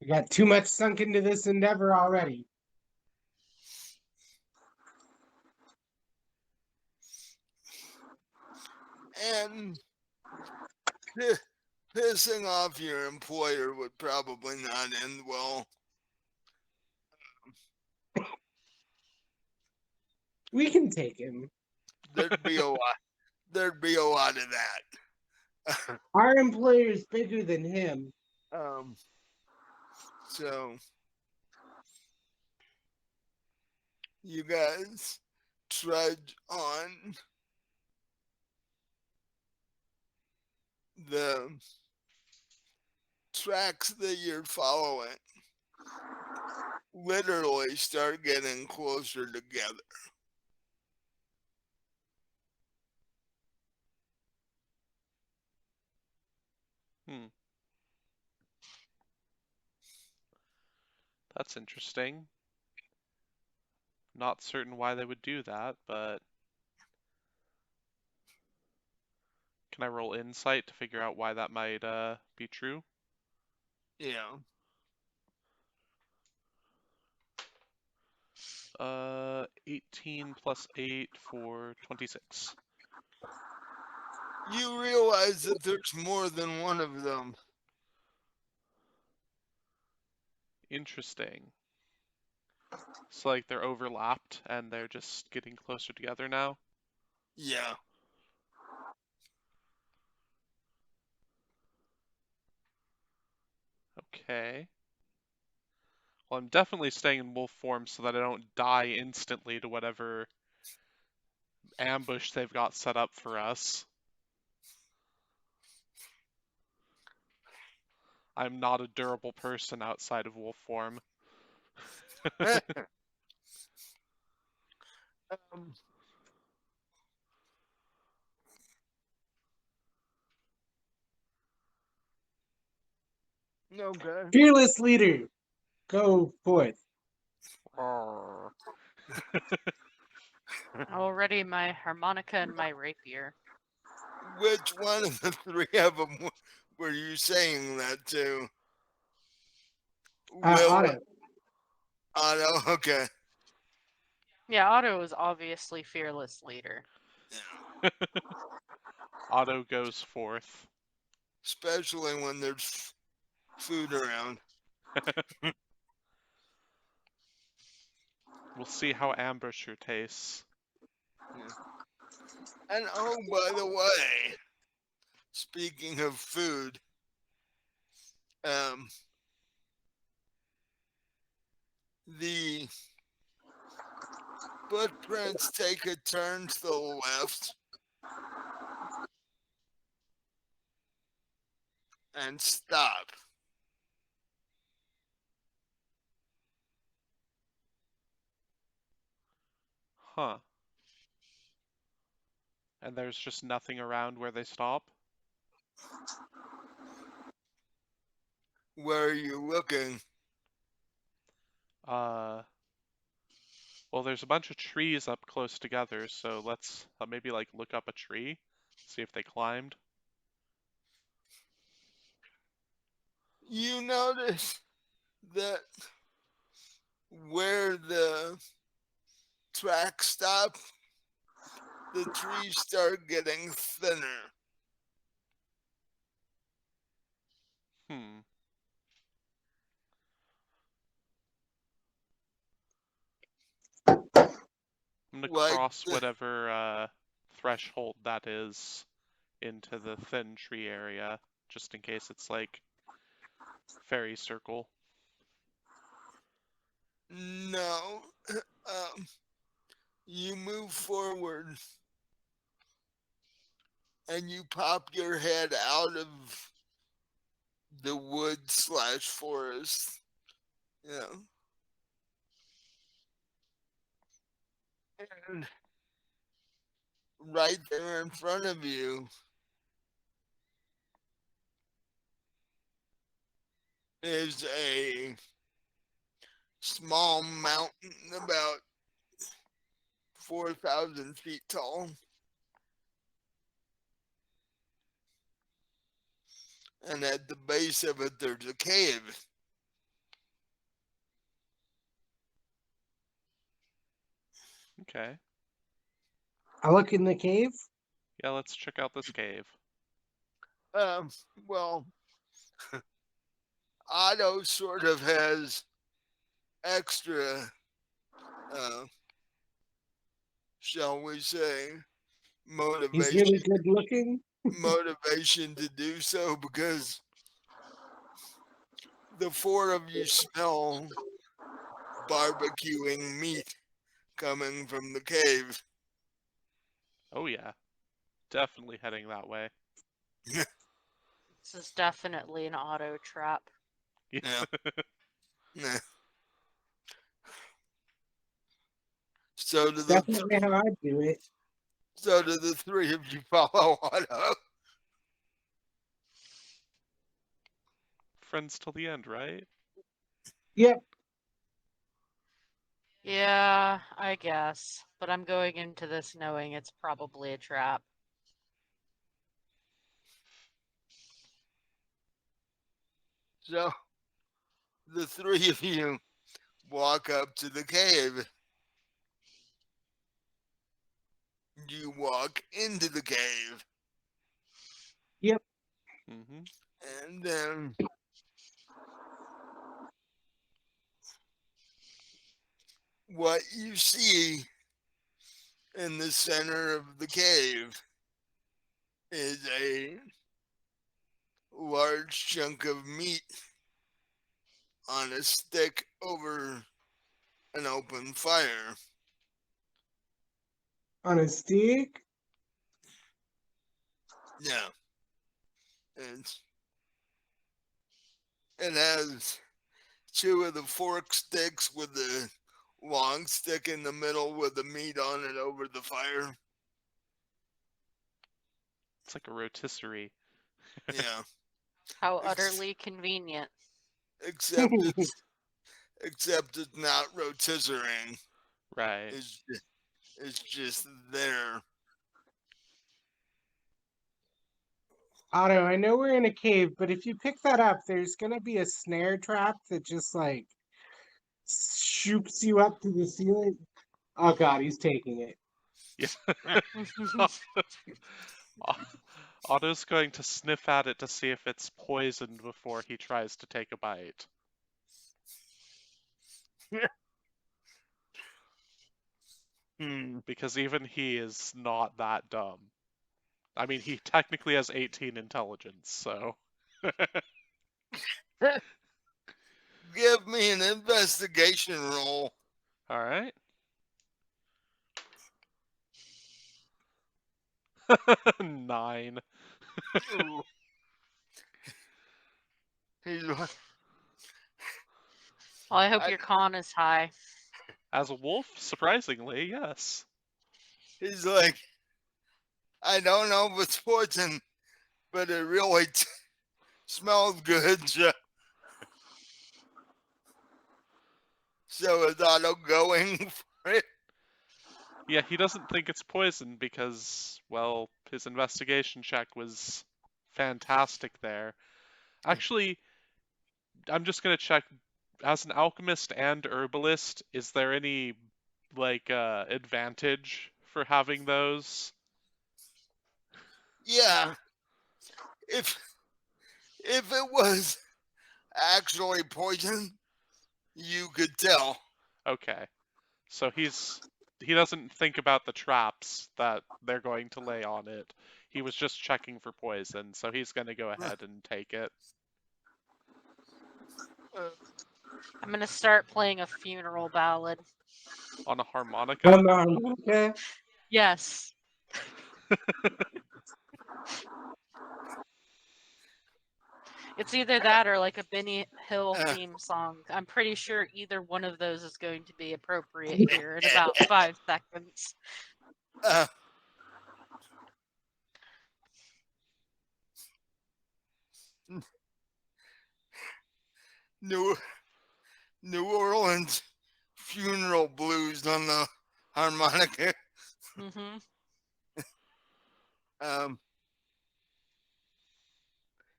We got too much sunk into this endeavor already. And pissing off your employer would probably not end well. We can take him. There'd be a lot. There'd be a lot of that. Our employer's bigger than him. So you guys trudge on. The tracks that you're following literally start getting closer together. Hmm. That's interesting. Not certain why they would do that, but can I roll insight to figure out why that might be true? Yeah. 18 plus 8 for 26. You realize that there's more than one of them. Interesting. So like they're overlapped and they're just getting closer together now? Yeah. Okay. Well, I'm definitely staying in wolf form so that I don't die instantly to whatever ambush they've got set up for us. I'm not a durable person outside of wolf form. um, okay. Fearless leader, go forth. Already my harmonica and my rapier. Which one of the three of them were you saying that to? Otto. Otto, okay. Yeah, Otto is obviously fearless leader. Yeah. Otto goes forth. Especially when there's food around. We'll see how Ambusher tastes. Yeah. And oh, by the way, speaking of food, the footprints take a turn to the left and stop. Huh. And there's just nothing around where they stop? Where are you looking? Well, there's a bunch of trees up close together, so let's maybe like look up a tree, see if they climbed. You notice that where the tracks stop, the trees start getting thinner. Hmm. I'm gonna Like cross whatever threshold that is into the thin tree area, just in case it's like fairy circle. No. You move forward and you pop your head out of the wood/forest. You know. And right there in front of you is a small mountain about 4,000 feet tall. And at the base of it, there's a cave. Okay. I look in the cave. Yeah, let's check out this cave. Well, Otto sort of has extra, shall we say, He's really motivation good looking. motivation to do so because the four of you smell barbecuing meat coming from the cave. Oh yeah, definitely heading that way. This is definitely an auto trap. Yeah. Nah. So do the Definitely how I do it. so do the three of you follow Otto. Friends till the end, right? Yep. Yeah, I guess. But I'm going into this knowing it's probably a trap. So the three of you walk up to the cave. You walk into the cave. Yep. Mm-hmm. And then what you see in the center of the cave is a large chunk of meat on a stick over an open fire. On a stick. Yeah. It has two of the fork sticks with the long stick in the middle with the meat on it over the fire. It's like a rotisserie. Yeah. How Ex- utterly convenient. Except it's not rotisserie. Right. It's just there. Otto, I know we're in a cave, but if you pick that up, there's gonna be a snare trap that just like shoots you up to the ceiling. Oh god, he's taking it. Otto's going to sniff at it to see if it's poisoned before he tries to take a bite. Because even he is not that dumb. I mean, he technically has 18 intelligence, so. Give me an investigation roll. Alright. 9. He's like, Well, I hope I- your con is high. As a wolf, surprisingly, yes. he's like, I don't know if it's poison, but it really smells good. So is Otto going for it? Yeah, he doesn't think it's poison because, well, his investigation check was fantastic there. Actually, I'm just gonna check, as an alchemist and herbalist, is there any, like, advantage for having those? Yeah. If it was actually poison, you could tell. Okay. So he's doesn't think about the traps that they're going to lay on it. He was just checking for poison, so he's going to go ahead and take it. I'm gonna start playing a funeral ballad. On a harmonica? On the harmonica. Yes. It's either that or like a Benny Hill theme song. I'm pretty sure either one of those is going to be appropriate here in about 5 seconds. New Orleans funeral blues on the harmonica. Mm-hmm.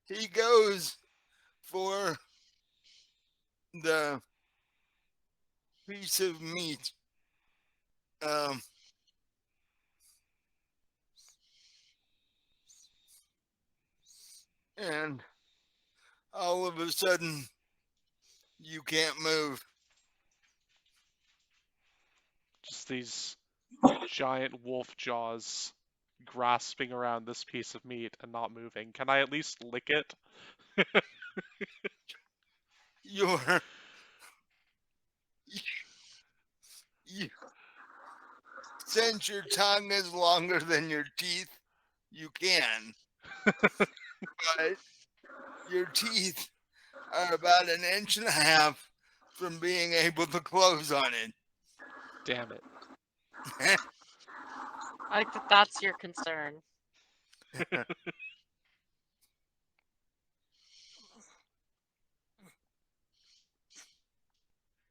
He goes for the piece of meat. And all of a sudden, you can't move. Just these giant wolf jaws grasping around this piece of meat and not moving. Can I at least lick it? You're you, since your tongue is longer than your teeth, you can. But your teeth are about 1.5 inches from being able to close on it. Damn it. I think that's your concern.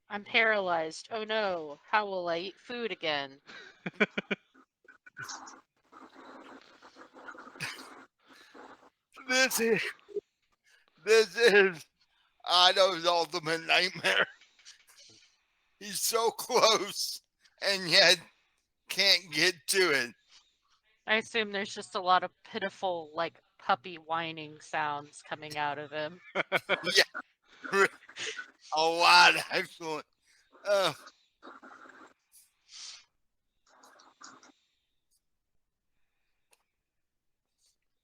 I'm paralyzed. Oh no, how will I eat food again? This is Otto's ultimate nightmare. He's so close and yet can't get to it. I assume there's just a lot of pitiful, like, puppy whining sounds coming out of him. Yeah, a lot actually.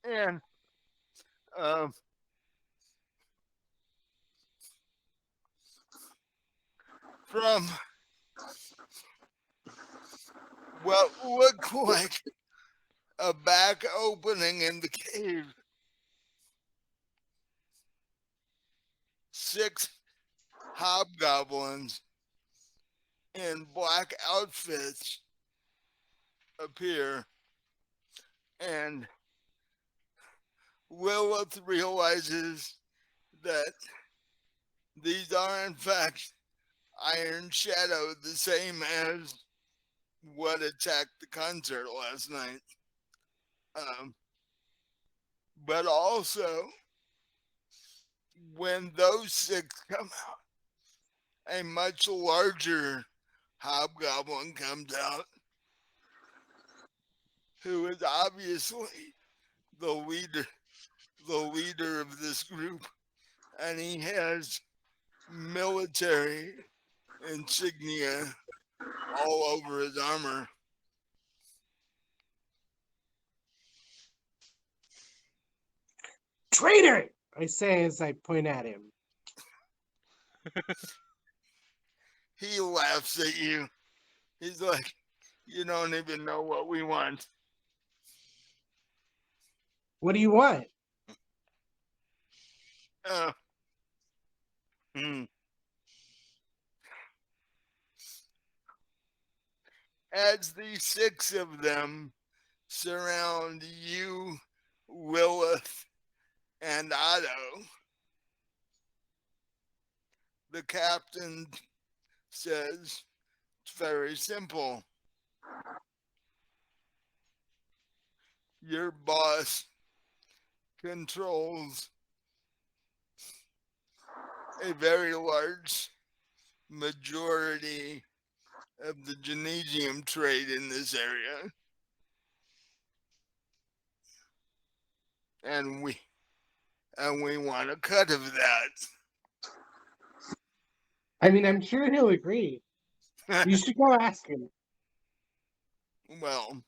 And from what looked like a back opening in the cave, 6 hobgoblins in black outfits appear, and Lilith realizes that these are in fact Iron Shadow, the same as what attacked the concert last night. But also, when those 6 come out, a much larger hobgoblin comes out, who is obviously the leader of this group, and he has military insignia all over his armor. Traitor! I say as I point at him. He laughs at you. He's like, you don't even know what we want. What do you want? As the 6 of them surround you, Lilith, and Otto, the captain says, it's very simple. Your boss controls a very large majority of the genesium trade in this area. And we want a cut of that. I mean, I'm sure he'll agree. You should go ask him. Well,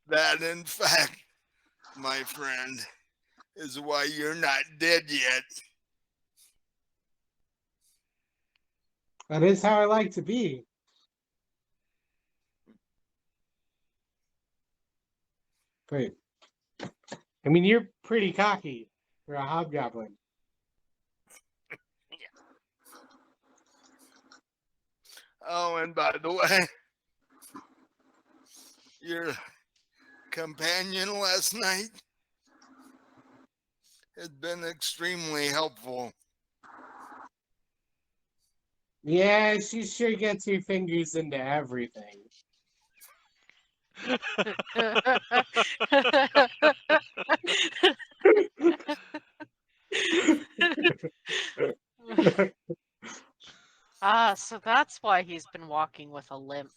that in fact, my friend, is why you're not dead yet. That is how I like to be. But I mean, you're pretty cocky for a hobgoblin. Oh, and by the way, your companion last night has been extremely helpful. Yeah, she sure gets her fingers into everything. Ah, so that's why he's been walking with a limp.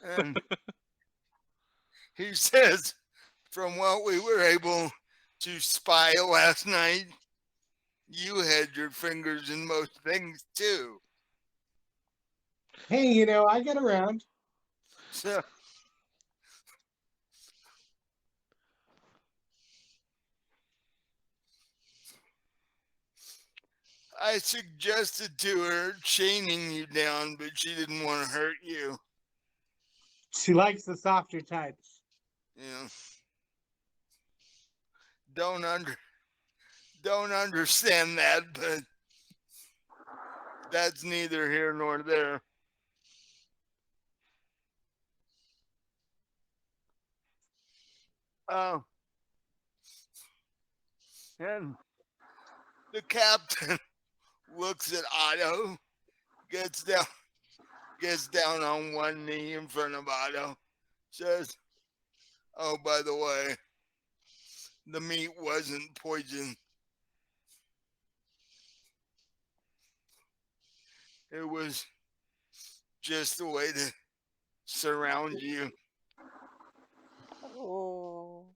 And he says, from what we were able to spy last night, you had your fingers in most things too. Hey, I get around. So I suggested to her chaining you down, but she didn't want to hurt you. She likes the softer touch. You know, don't don't understand that, but that's neither here nor there. Oh, and the captain looks at Otto, gets down on one knee in front of Otto, says, "Oh, by the way, the meat wasn't poisoned. It was just a way to surround you." Oh.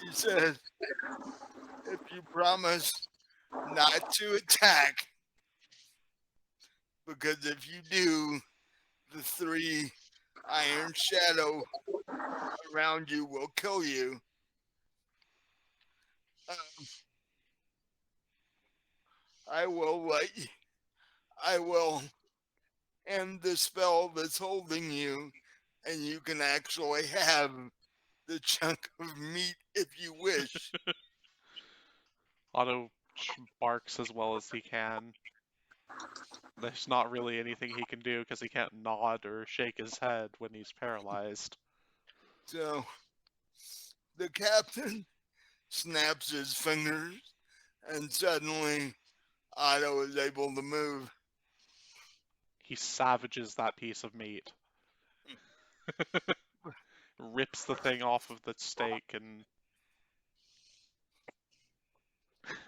He says, "If you promise not to attack, because if you do, the three iron shadow around you will kill you. Um, I will let you, I will end the spell that's holding you, and you can actually have the chunk of meat if you wish." Otto barks as well as he can. There's not really anything he can do because he can't nod or shake his head when he's paralyzed. So the captain snaps his fingers, and suddenly Otto is able to move. He savages that piece of meat. Rips the thing off of the steak and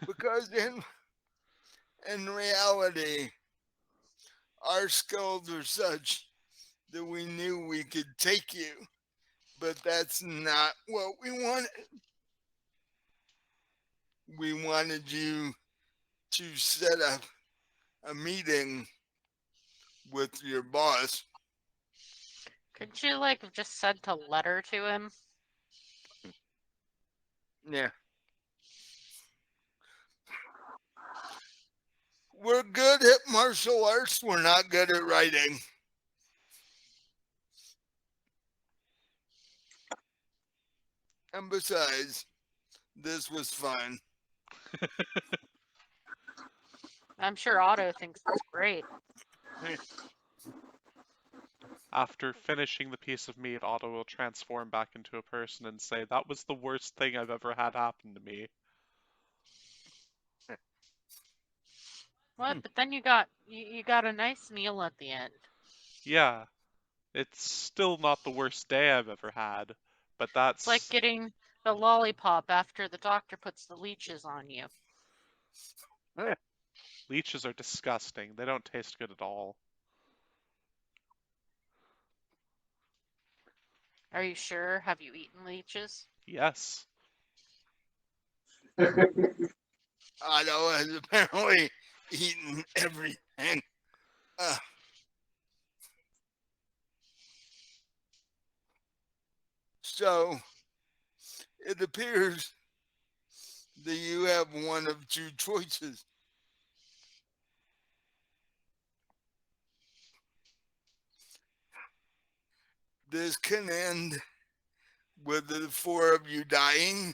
Because in reality, our skills are such that we knew we could take you, but that's not what we wanted. We wanted you to set up a meeting with your boss. Could you have just sent a letter to him? Yeah. We're good at martial arts, we're not good at writing. And besides, this was fun. I'm sure Otto thinks it's great. after finishing the piece of meat, Otto will transform back into a person and say, "That was the worst thing I've ever had happen to me." What? But then you got a nice meal at the end. Yeah, it's still not the worst day I've ever had, but It's like that's getting the lollipop after the doctor puts the leeches on you. leeches are disgusting. They don't taste good at all. Are you sure? Have you eaten leeches? Yes. Otto has apparently eaten everything. Uh, so it appears that you have one of two choices. This can end with the four of you dying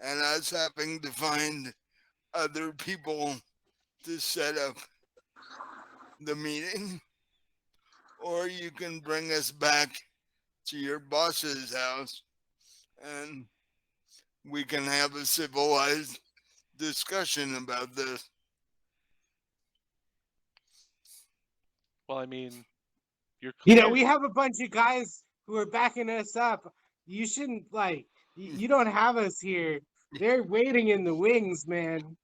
and us having to find other people to set up the meeting, or you can bring us back to your boss's house and we can have a civilized discussion about this. Well, I mean, you're You know, clear. we have a bunch of guys who are backing us up. You shouldn't like. You don't have us here. They're waiting in the wings, man.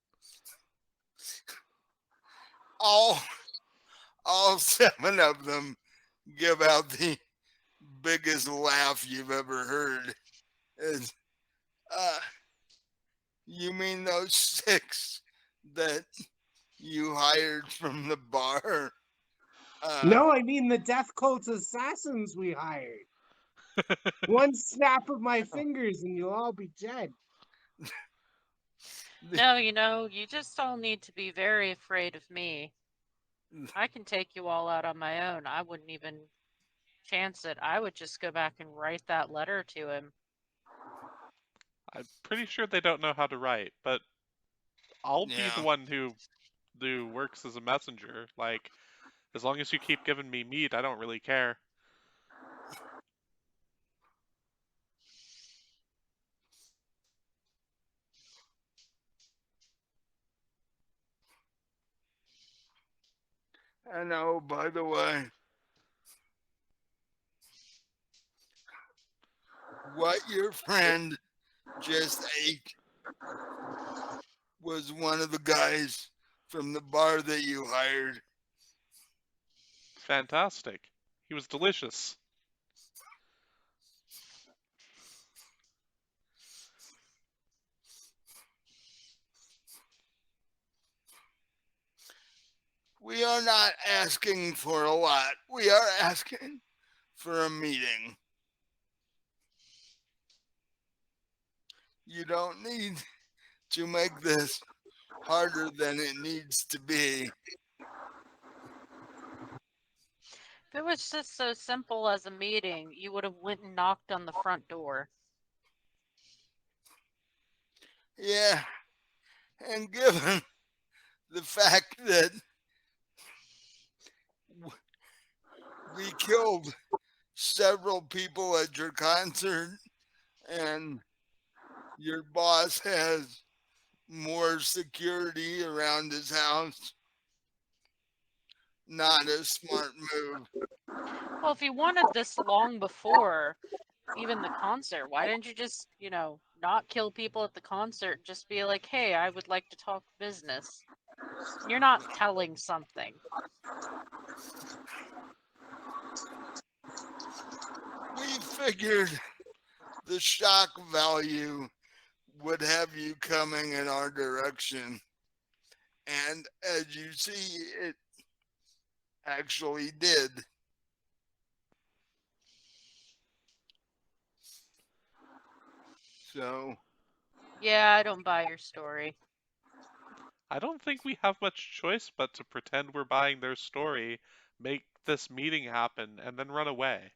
All seven of them give out the biggest laugh you've ever heard. Is you mean those six that you hired from the bar? No, I mean the Death Cult assassins we hired. One snap of my fingers and you'll all be dead. No, you just all need to be very afraid of me. I can take you all out on my own. I wouldn't even chance it. I would just go back and write that letter to him. I'm pretty sure they don't know how to write, but I'll be the Yeah. one who works as a messenger. Like, as long as you keep giving me meat, I don't really care. And oh, by the way, what your friend just ate was one of the guys from the bar that you hired. Fantastic. He was delicious. We are not asking for a lot. We are asking for a meeting. You don't need to make this harder than it needs to be. If it was just so simple as a meeting, you would have went and knocked on the front door. Yeah, and given the fact that we killed several people at your concert and your boss has more security around his house, not a smart move. Well, if you wanted this long before even the concert, why didn't you just, not kill people at the concert? Just be like, hey, I would like to talk business. You're not telling something. We figured the shock value would have you coming in our direction. And as you see, it actually did. So, Yeah, I don't buy your story. I don't think we have much choice but to pretend we're buying their story, make this meeting happen, and then run away.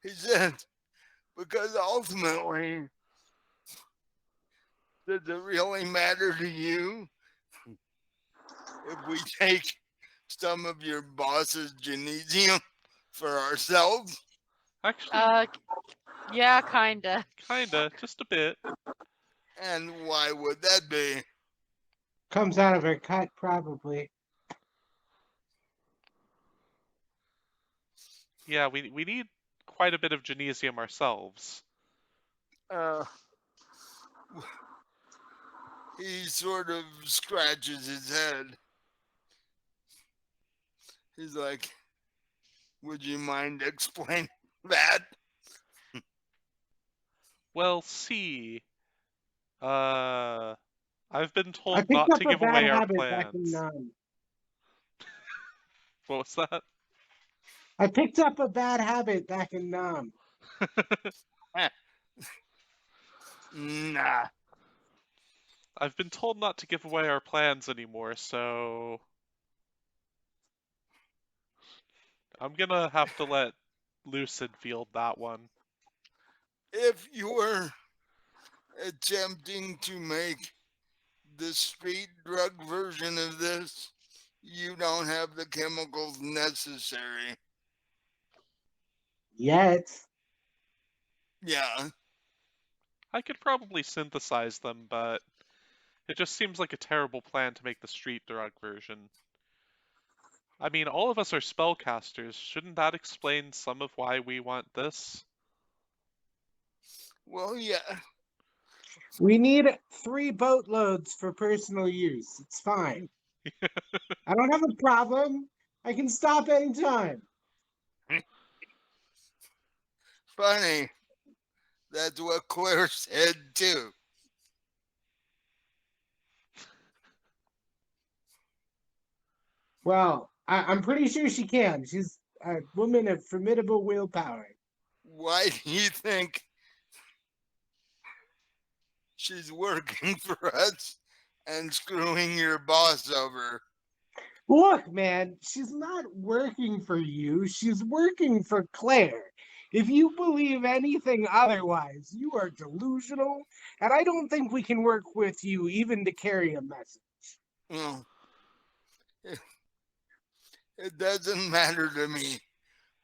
he said, because ultimately, does it really matter to you if we take some of your boss's genesium for ourselves? Actually, Yeah, kinda. kinda, just a bit. And why would that be? Comes out of her cut, probably. Yeah, we need quite a bit of genesium ourselves. Uh, he sort of scratches his head. He's like, would you mind explaining that? Well, see, I've been I told picked not up to a give bad away our habit back in plans. What was that? I picked up a bad habit back in Nam. Nah. I've been told not to give away our plans anymore, so I'm gonna have to let Lucid field that one. If you were attempting to make the street drug version of this, you don't have the chemicals necessary. Yet. Yeah. I could probably synthesize them, but it just seems like a terrible plan to make the street drug version. I mean, all of us are spellcasters. Shouldn't that explain some of why we want this? Well, yeah. We need 3 boatloads for personal use. It's fine. I don't have a problem. I can stop anytime. Funny. That's what Claire said too. Well, I'm pretty sure she can. She's a woman of formidable willpower. Why do you think she's working for us and screwing your boss over? Look, man, she's not working for you. She's working for Claire. If you believe anything otherwise, you are delusional, and I don't think we can work with you even to carry a message. Well, it doesn't matter to me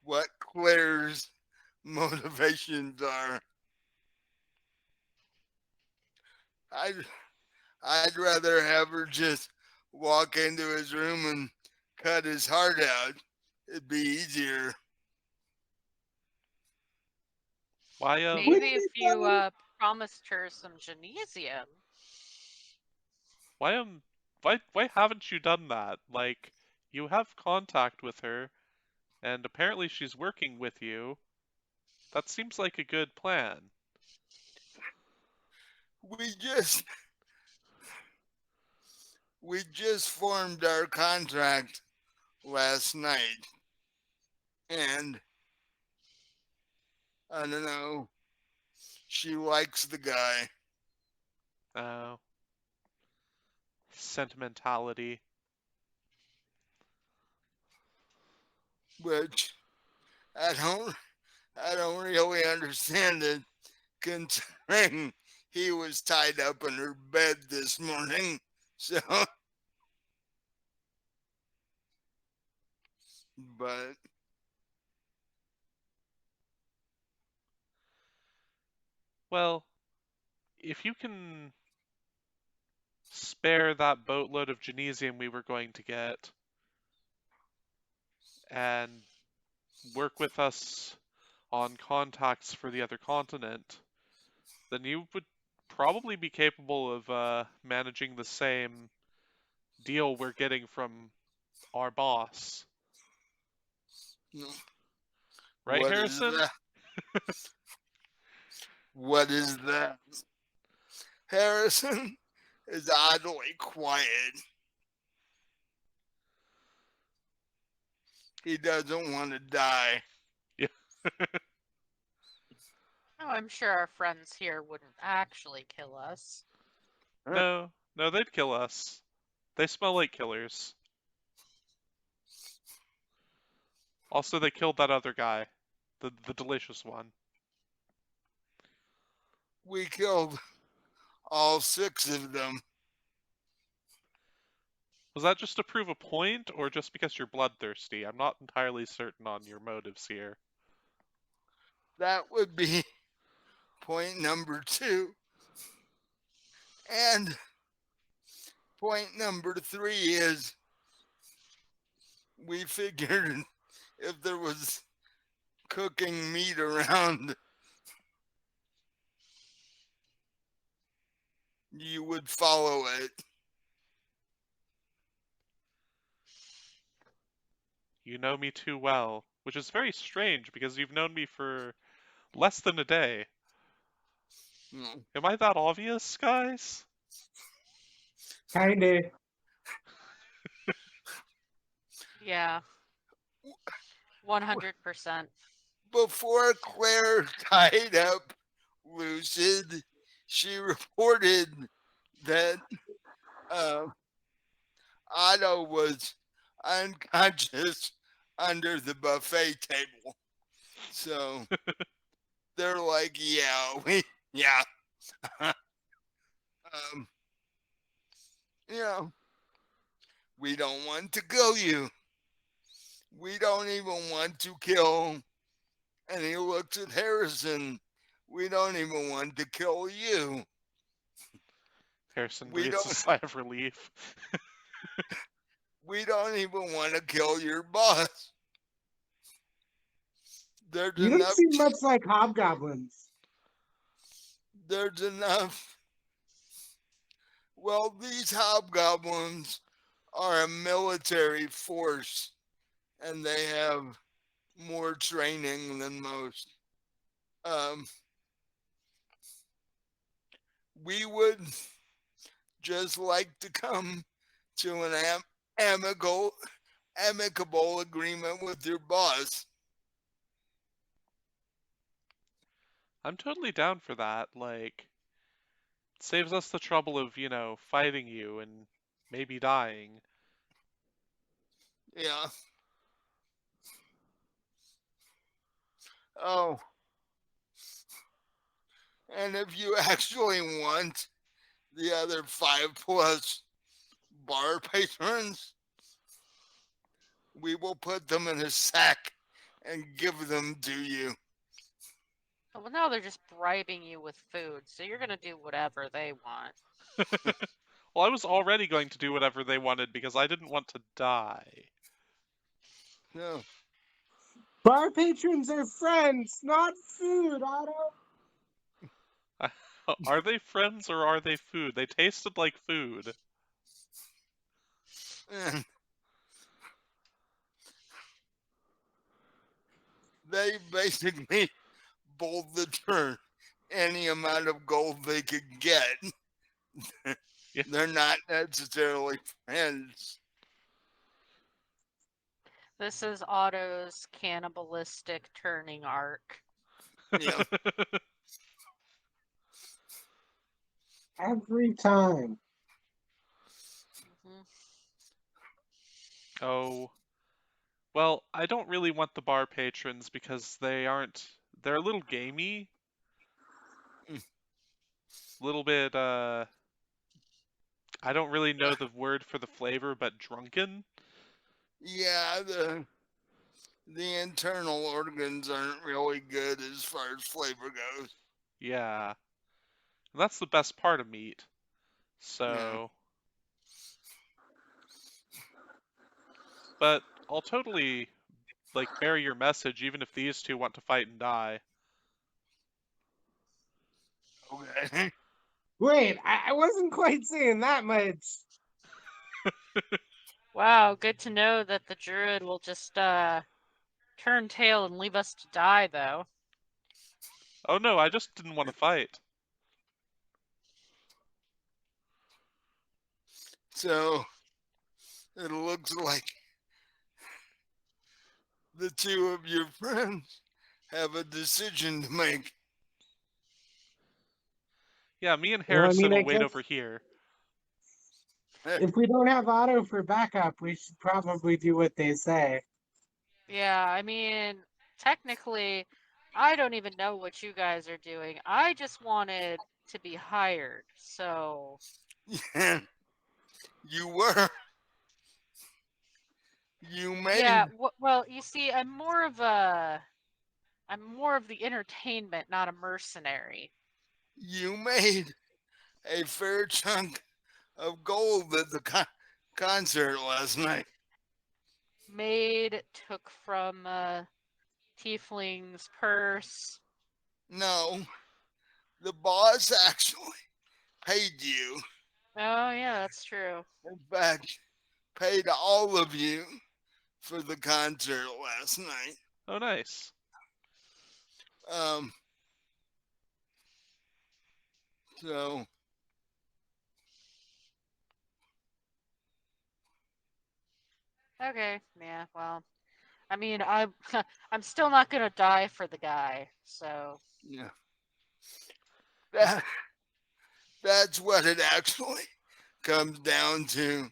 what Claire's motivations are. I'd, I'd rather have her just walk into his room and cut his heart out. It'd be easier. Why, Wouldn't Maybe if it you though? promised her some genesium. why haven't you done that? Like, you have contact with her, and apparently she's working with you. That seems like a good plan. We just we just formed our contract last night, and I don't know. She likes the guy, Oh. Sentimentality. which I don't I don't really understand it, considering he was tied up in her bed this morning. So, but Well, if you can spare that boatload of genesium we were going to get and work with us on contacts for the other continent, then you would probably be capable of managing the same deal we're getting from our boss. Right, what is Harrison? that? What is that? Harrison is oddly quiet. He doesn't want to die. Yeah. Oh, I'm sure our friends here wouldn't actually kill us. No, they'd kill us. They smell like killers. Also, they killed that other guy, the delicious one. We killed all 6 of them. Was that just to prove a point, or just because you're bloodthirsty? I'm not entirely certain on your motives here. That would be point number 2. And point number 3 is we figured if there was cooking meat around, you would follow it. You know me too well, which is very strange because you've known me for less than a day. No. Am I that obvious, guys? Kinda. Yeah, 100%. Before Claire tied up Lucid, she reported that uh, Otto was unconscious under the buffet table. So they're like, yeah. um, you know, we don't want to kill you. We don't even want to kill. And he looks at Harrison. We don't even want to kill you. Harrison We breathes a don't. sigh of relief. We don't even want to kill your boss. There's You don't enough. seem much like hobgoblins. There's enough. Well, these hobgoblins are a military force, and they have more training than most. Um, we would just like to come to an amicable agreement with your boss. I'm totally down for that. Like, it saves us the trouble of, fighting you and maybe dying. Yeah. Oh, and if you actually want the other 5+ bar patrons, we will put them in a sack and give them to you. Well, now they're just bribing you with food, so you're gonna do whatever they want. Well, I was already going to do whatever they wanted because I didn't want to die. No. Bar patrons are friends, not food, Otto. Are they friends or are they food? They tasted like food. And they basically bowled the turn any amount of gold they could get. Yeah. They're not necessarily friends. This is Otto's cannibalistic turning arc. Yeah. Every time. Mhm. Oh. Well, I don't really want the bar patrons because they're a little gamey. Mm. A little bit, I don't really know the word for the flavor, but drunken. Yeah, the internal organs aren't really good as far as flavor goes. Yeah. And that's the best part of meat. Yeah. So, but I'll totally, like, bear your message even if these two want to fight and die. Okay. Wait, I wasn't quite saying that much. Wow, good to know that the druid will just turn tail and leave us to die, though. Oh no, I just didn't want to fight. So it looks like the two of your friends have a decision to make. Yeah, me and Well, I Harrison mean, I will wait guess over here. if we don't have Otto for backup, we should probably do what they say. Yeah, I mean, technically, I don't even know what you guys are doing. I just wanted to be hired, so You were. You yeah. made. Well, you see, I'm more of the entertainment, not a mercenary. You made a fair chunk of gold at the concert last night. Maid took from Tiefling's purse. No, the boss actually paid you. Oh yeah, that's true. In fact, paid all of you for the concert last night. Oh, nice. Um, So Okay, yeah, well, I mean, I'm I'm still not gonna die for the guy, so yeah, that that's what it actually comes down to.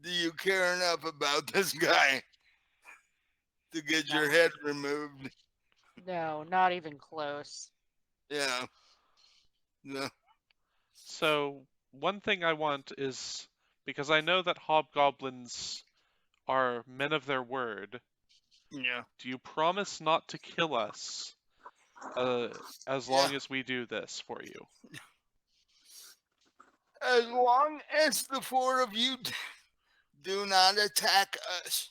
Do you care enough about this guy to get your no, head removed? no, not even close. Yeah. No. So, one thing I want is because I know that hobgoblins are men of their word, Yeah. do you promise not to kill us uh, as Yeah. long as we do this for you? As long as the four of you do not attack us,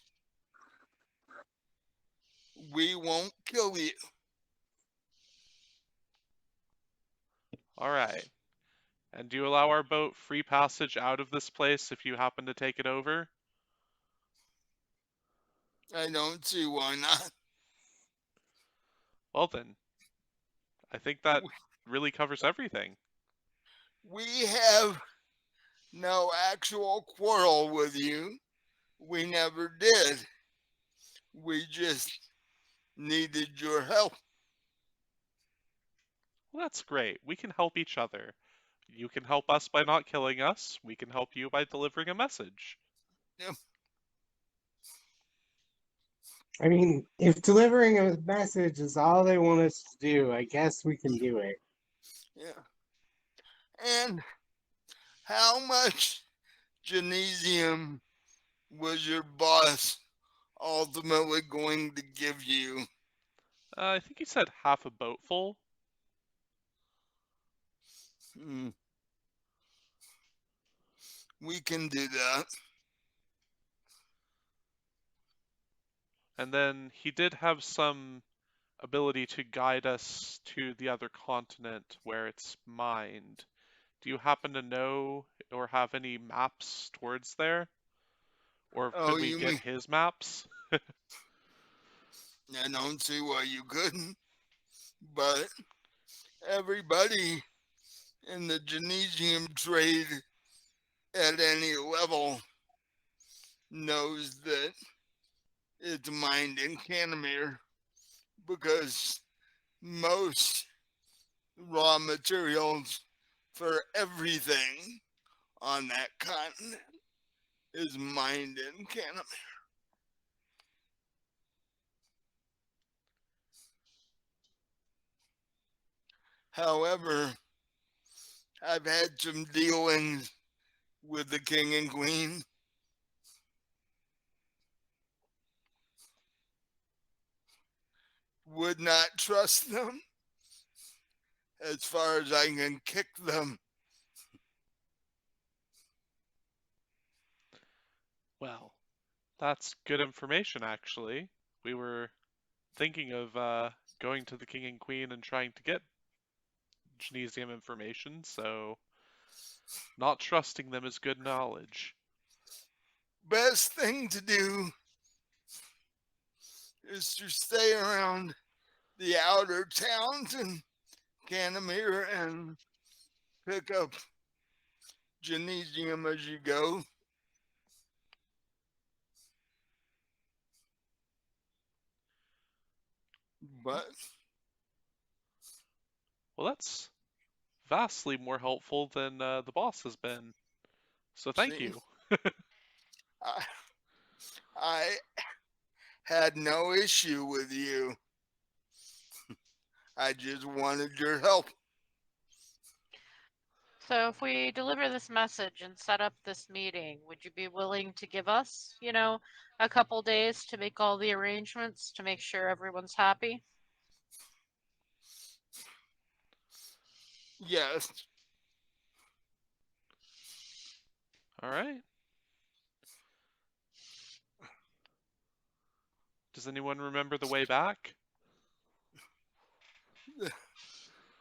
we won't kill you. All right. And do you allow our boat free passage out of this place if you happen to take it over? I don't see why not. Well, then, I think that really covers everything. We have no actual quarrel with you. We never did. We just needed your help. Well, that's great. We can help each other. You can help us by not killing us. We can help you by delivering a message. Yeah. I mean, if delivering a message is all they want us to do, I guess we can do it. Yeah. And how much genesium was your boss ultimately going to give you? I think you said half a boat full. Hmm, we can do that. And then he did have some ability to guide us to the other continent where it's mined. Do you happen to know or have any maps towards there? Or Oh, could we you get mean his maps? I don't see why you couldn't, but everybody in the genesium trade at any level knows that it's mined in Canamere because most raw materials for everything on that continent is mined in Canamere. However, I've had some dealings with the king and queen. Would not trust them as far as I can kick them. Well, that's good information, actually. We were thinking of going to the king and queen and trying to get Genesium information, so not trusting them is good knowledge. Best thing to do is to stay around the outer towns in Canamere and pick up genesium as you go. But Well, that's vastly more helpful than the boss has been. So thank see, you. I, I had no issue with you. I just wanted your help. So if we deliver this message and set up this meeting, would you be willing to give us, a couple days to make all the arrangements to make sure everyone's happy? Yes. All right. Does anyone remember the way back?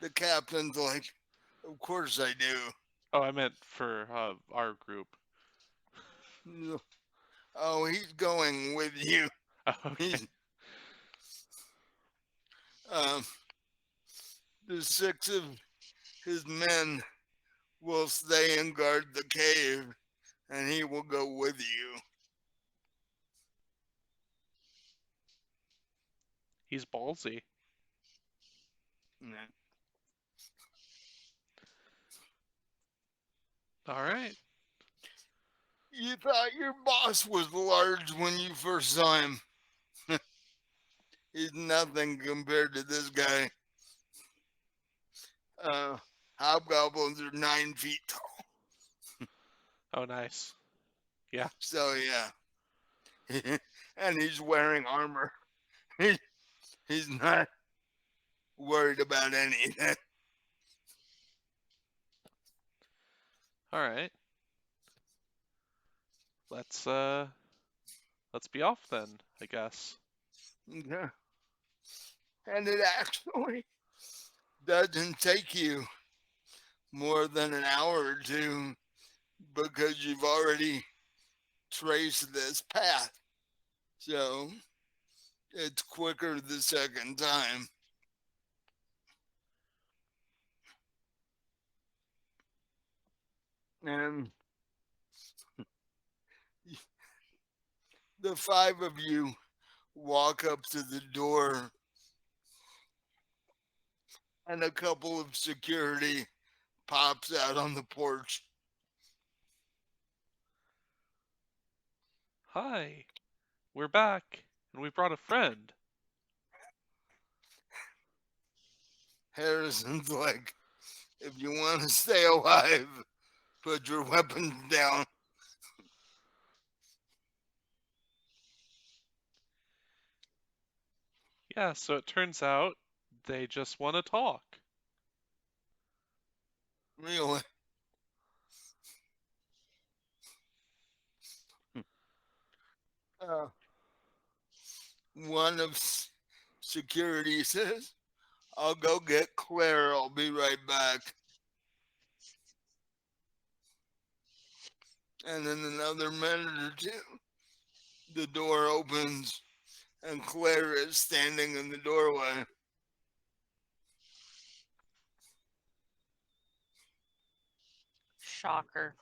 The captain's like, of course I do. Oh, I meant for our group. Oh, he's going with you. Okay. He's, um, the six of his men will stay and guard the cave, and he will go with you. He's ballsy. All right. You thought your boss was large when you first saw him. He's nothing compared to this guy. Hobgoblins are 9 feet tall. Oh, nice. Yeah. So yeah, and he's wearing armor. He's not worried about anything. All right. Let's be off then, I guess. Yeah. And it actually doesn't take you more than an hour or two because you've already traced this path. So it's quicker the second time. And the 5 of you walk up to the door, and a couple of security pops out on the porch. Hi. We're back, and we brought a friend. Harrison's like, if you want to stay alive, put your weapons down. Yeah, so it turns out they just want to talk. Really? One of security says, I'll go get Claire. I'll be right back. And in another minute or two, the door opens and Claire is standing in the doorway. Shocker.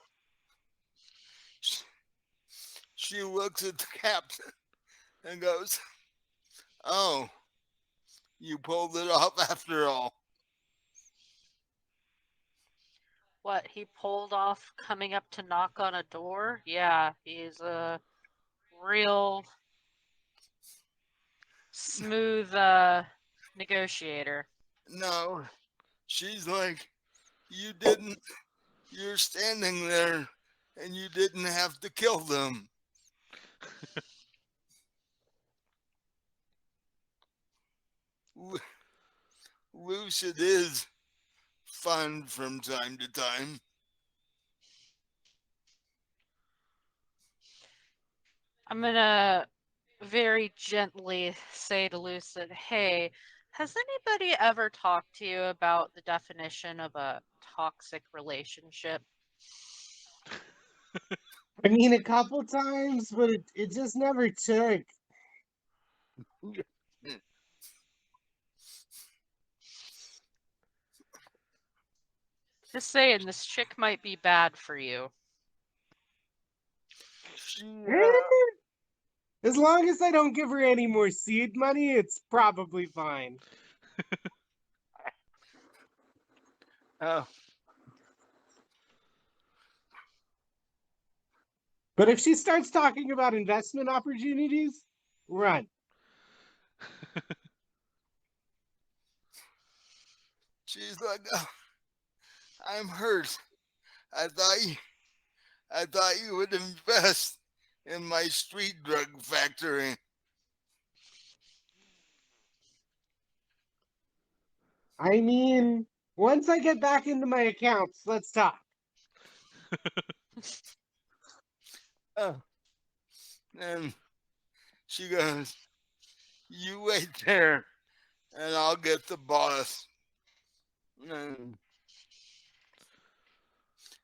She looks at the captain and goes, oh, you pulled it off after all. What, he pulled off coming up to knock on a door? Yeah, he's a real smooth negotiator. No, she's like, you didn't, you're standing there and you didn't have to kill them. Lucid is fun from time to time. I'm gonna very gently say to Lucid, hey, has anybody ever talked to you about the definition of a toxic relationship? I mean, a couple times, but it just never took. Just saying, this chick might be bad for you. As long as I don't give her any more seed money, it's probably fine. But if she starts talking about investment opportunities, run. She's like, oh, I'm hurt. I thought you would invest in my street drug factory. I mean, once I get back into my accounts, let's talk. And she goes, you wait there and I'll get the boss. And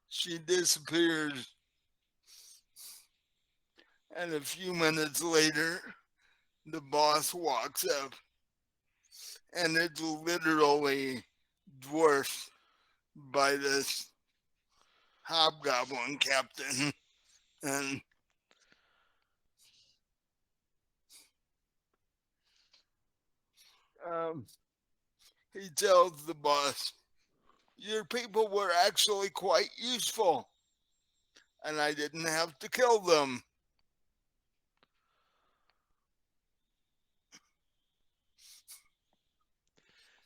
she disappears. And a few minutes later, the boss walks up. And it's literally dwarfed by this hobgoblin captain, and um, he tells the boss, "Your people were actually quite useful, and I didn't have to kill them."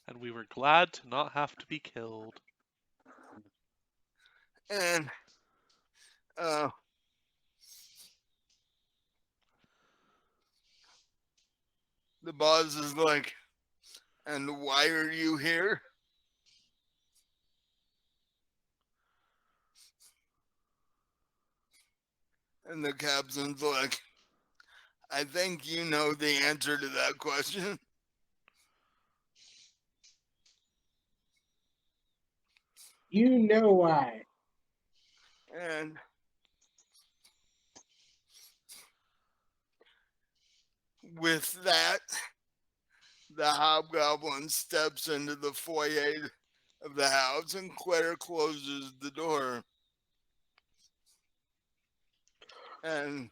And we were glad to not have to be killed. And uh, the boss is like, "And why are you here?" And the captain's like, "I think you know the answer to that question." You know why. And with that, the hobgoblin steps into the foyer of the house, and Claire closes the door. And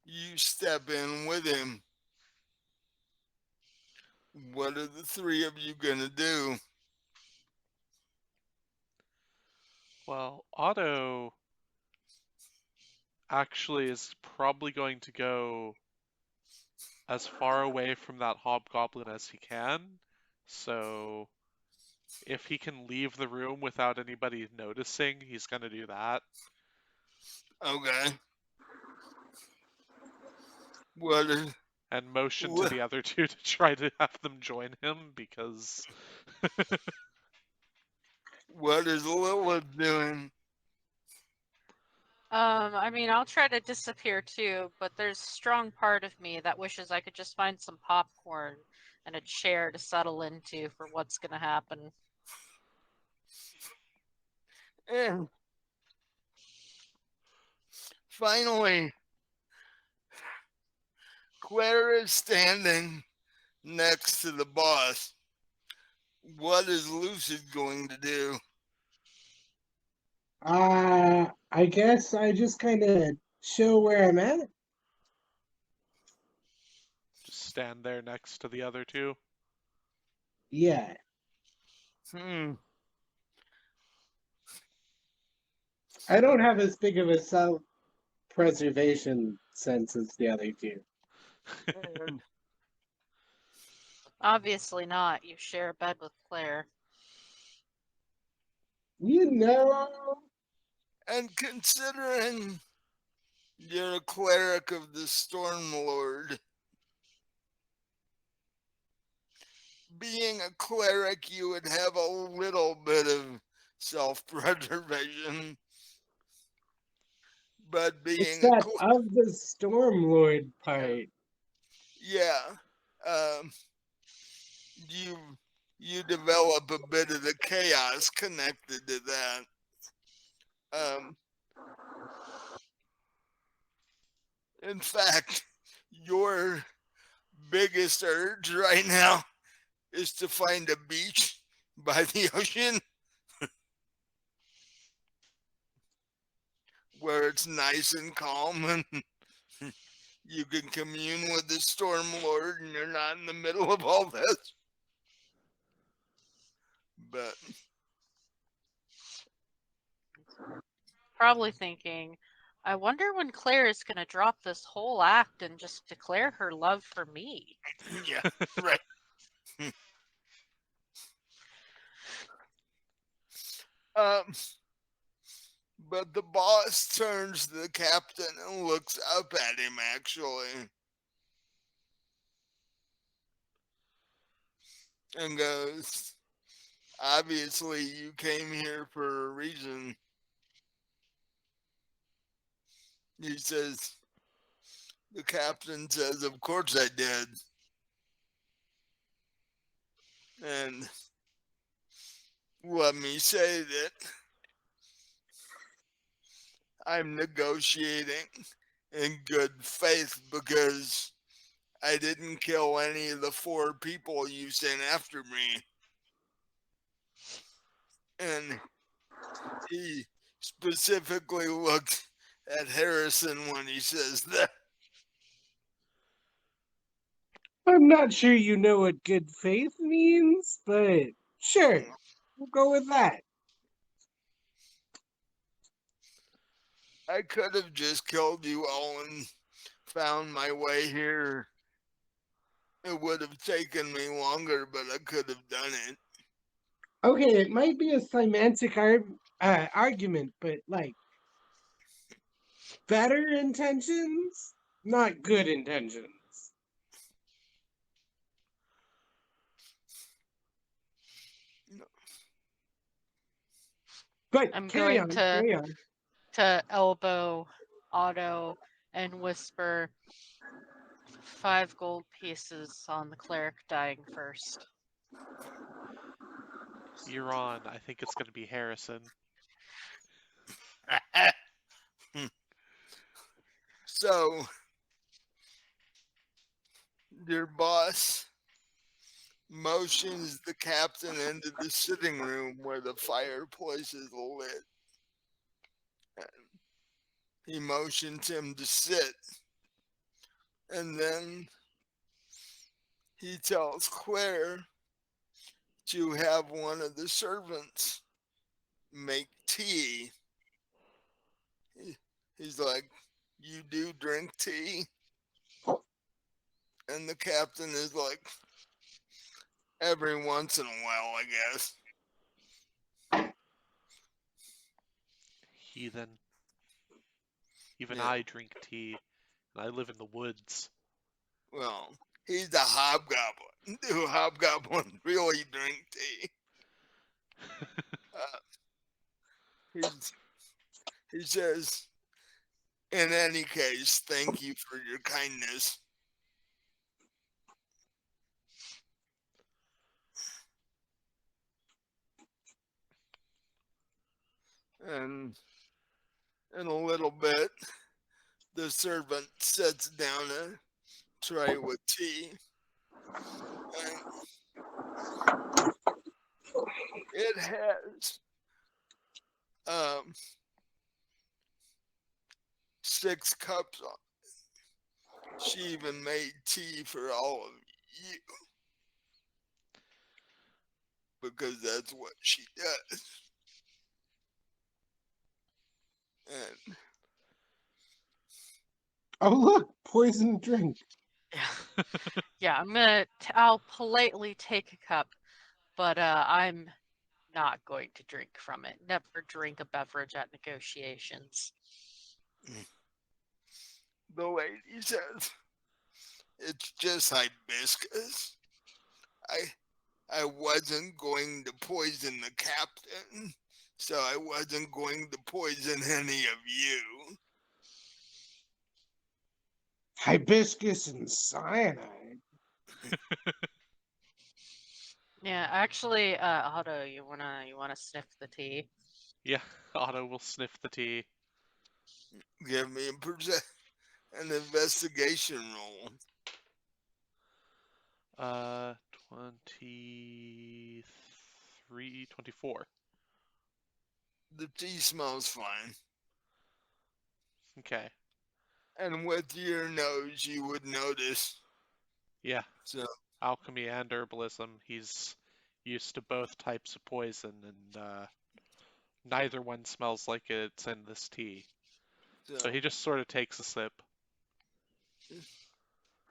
you step in with him. What are the three of you gonna do? Well, Otto actually is probably going to go as far away from that hobgoblin as he can. So if he can leave the room without anybody noticing, he's going to do that. Okay. What is And motion to the other two to try to have them join him because what is Lilith doing? I mean, I'll try to disappear too, but there's a strong part of me that wishes I could just find some popcorn and a chair to settle into for what's gonna happen. And finally, Claire is standing next to the boss. What is Lucid going to do? I guess I just kind of show where I'm at. just stand there next to the other two. Yeah. Hmm. I don't have as big of a self-preservation sense as the other two. And, Obviously not. You share a bed with Claire. You know, and considering you're a cleric of the Storm Lord, being a cleric, you would have a little bit of self-preservation. But it's being a that of the Stormlord part. yeah, um, you you develop a bit of the chaos connected to that. Um, in fact, your biggest urge right now is to find a beach by the ocean where it's nice and calm and you can commune with the Storm Lord and you're not in the middle of all this. But Probably thinking, I wonder when Claire is gonna drop this whole act and just declare her love for me. yeah, right. um, but the boss turns to the captain and looks up at him actually and goes, "Obviously, you came here for a reason." He says, the captain says, "Of course I did." And let me say that I'm negotiating in good faith because I didn't kill any of the four people you sent after me. And he specifically looks at Harrison when he says that. I'm not sure you know what good faith means, but sure, we'll go with that. I could have just killed you all and found my way here. It would have taken me longer, but I could have done it. Okay, it might be a semantic argument, but like better intentions, not good intentions. No. But I'm carry going on, to carry on. elbow Otto and whisper 5 gold pieces on the cleric dying first. You're on. I think it's going to be Harrison. So, your boss motions the captain into the sitting room where the fireplace is lit. And he motions him to sit. And then he tells Claire to have one of the servants make tea. He's like, "You do drink tea?" And the captain is like, "Every once in a while, I guess." Heathen. Even Yeah. I drink tea, and I live in the woods. Well, he's a hobgoblin. Do hobgoblins really drink tea? He says, "In any case, thank you for your kindness." And in a little bit, the servant sets down a tray with tea. And it has 6 cups on it. She even made tea for all of you. Because that's what she does. And Oh look, poison drink. Yeah, I'll politely take a cup, but I'm not going to drink from it. Never drink a beverage at negotiations. the lady says, "It's just hibiscus. I wasn't going to poison the captain, so I wasn't going to poison any of you." Hibiscus and cyanide. Yeah, actually, Otto, you wanna sniff the tea? Yeah, Otto will sniff the tea. Give me an investigation roll. 23, 24. The tea smells fine. Okay. And with your nose, you would notice. Yeah. So, Alchemy and herbalism. He's used to both types of poison, and neither one smells like it's in this tea. So he just sort of takes a sip.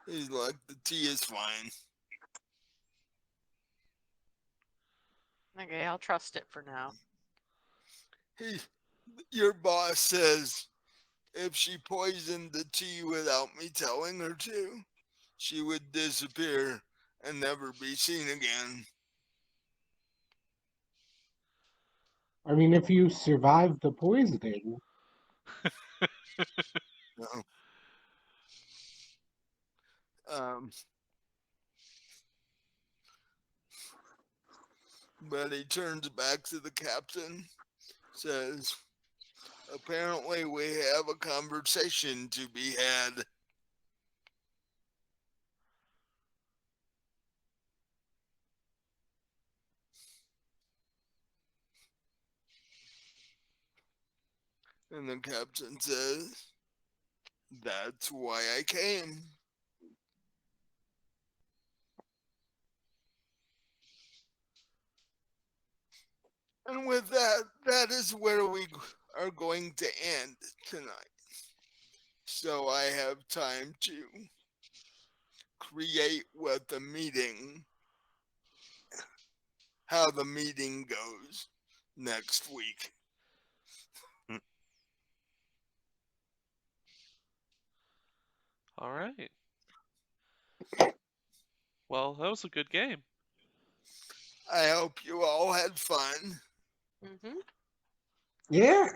he's like, the tea is fine. Okay, I'll trust it for now. Your boss says if she poisoned the tea without me telling her to, she would disappear and never be seen again. I mean, if you survive the poisoning. No. Um, but he turns back to the captain, says, "Apparently, we have a conversation to be had." And the captain says, "That's why I came." And with that, that is where we are going to end tonight. So I have time to create what the meeting, how the meeting goes next week. All right. Well, that was a good game. I hope you all had fun. Mm-hmm. Yeah.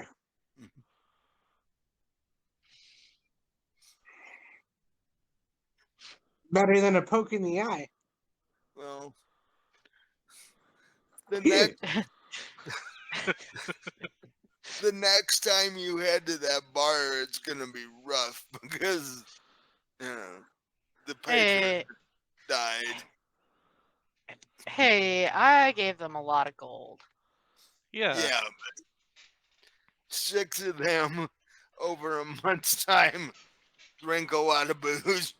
Better than a poke in the eye. Well, the next the next time you head to that bar, it's gonna be rough because the patron Hey, died. hey, I gave them a lot of gold. Yeah. Yeah, 6 of them over a month's time drink a lot of booze.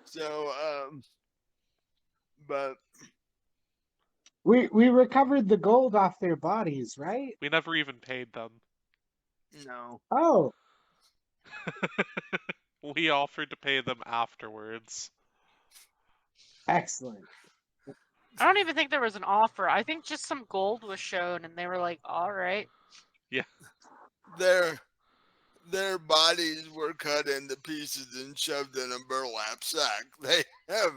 So, but We recovered the gold off their bodies, right? We never even paid them. no, Oh, We offered to pay them afterwards. excellent. I don't even think there was an offer. I think just some gold was shown, and they were like, "All right." Yeah. their bodies were cut into pieces and shoved in a burlap sack. They have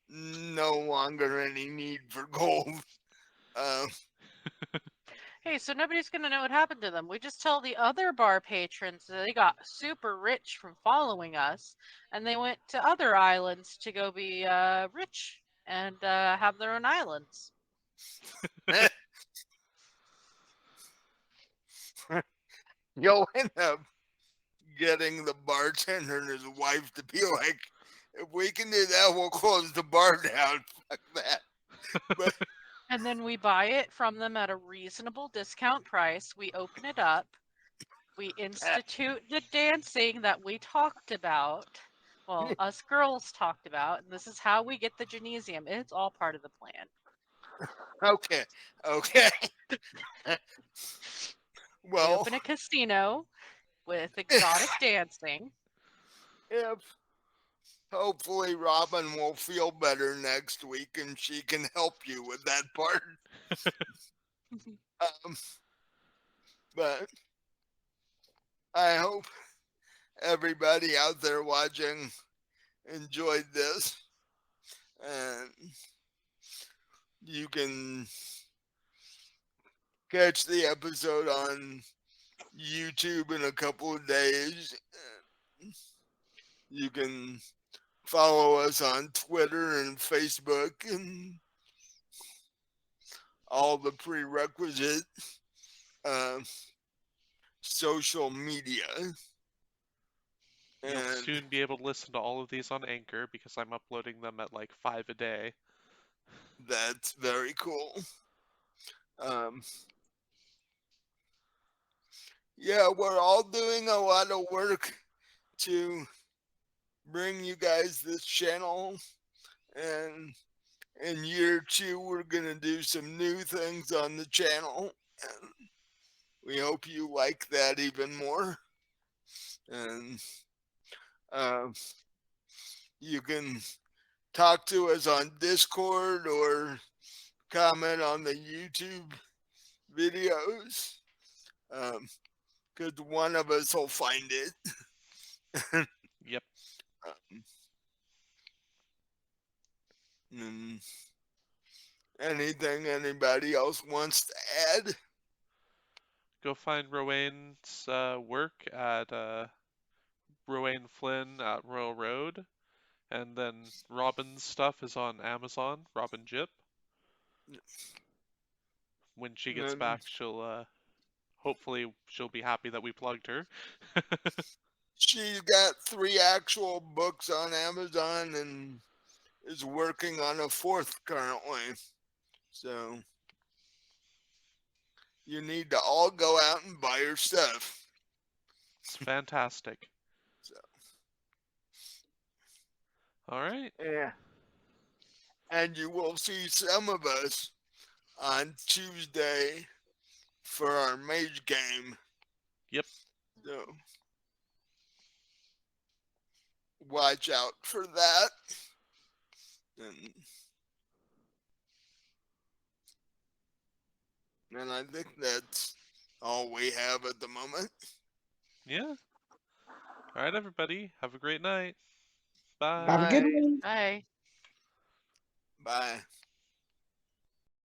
no longer any need for gold. Uh, Hey, so nobody's gonna know what happened to them. We just tell the other bar patrons that they got super rich from following us, and they went to other islands to go be rich and have their own islands. you'll end up getting the bartender and his wife to be like, "If we can do that, we'll close the bar down." Fuck that. But And then we buy it from them at a reasonable discount price. We open it up. We institute the dancing that we talked about. Well, us girls talked about, and this is how we get the gymnasium. It's all part of the plan. okay, okay. We Well, open a casino with exotic dancing. if hopefully Robin will feel better next week and she can help you with that part. Um, but I hope everybody out there watching enjoyed this, and you can catch the episode on YouTube in a couple of days. You can follow us on Twitter and Facebook and all the prerequisite uh, social media. You'll And soon be able to listen to all of these on Anchor because I'm uploading them at like 5 a day. that's very cool. Um, yeah, we're all doing a lot of work to bring you guys this channel, and in year 2 we're gonna do some new things on the channel, and we hope you like that even more. And um, you can talk to us on Discord or comment on the YouTube videos, because one of us will find it. Yep. And anything anybody else wants to add? Go find Rowain's work at Rowain Flynn at Royal Road. And then Robin's stuff is on Amazon, Robin Jip. When she gets And back, she'll hopefully she'll be happy that we plugged her. she's got 3 actual books on Amazon and is working on a 4th currently. So you need to all go out and buy your stuff. It's fantastic. So, All right. yeah. And you will see some of us on Tuesday for our Mage game. Yep. So watch out for that. And I think that's all we have at the moment. Yeah. All right, everybody. Have a great night. Bye. Have a good Bye. one. Bye. Bye.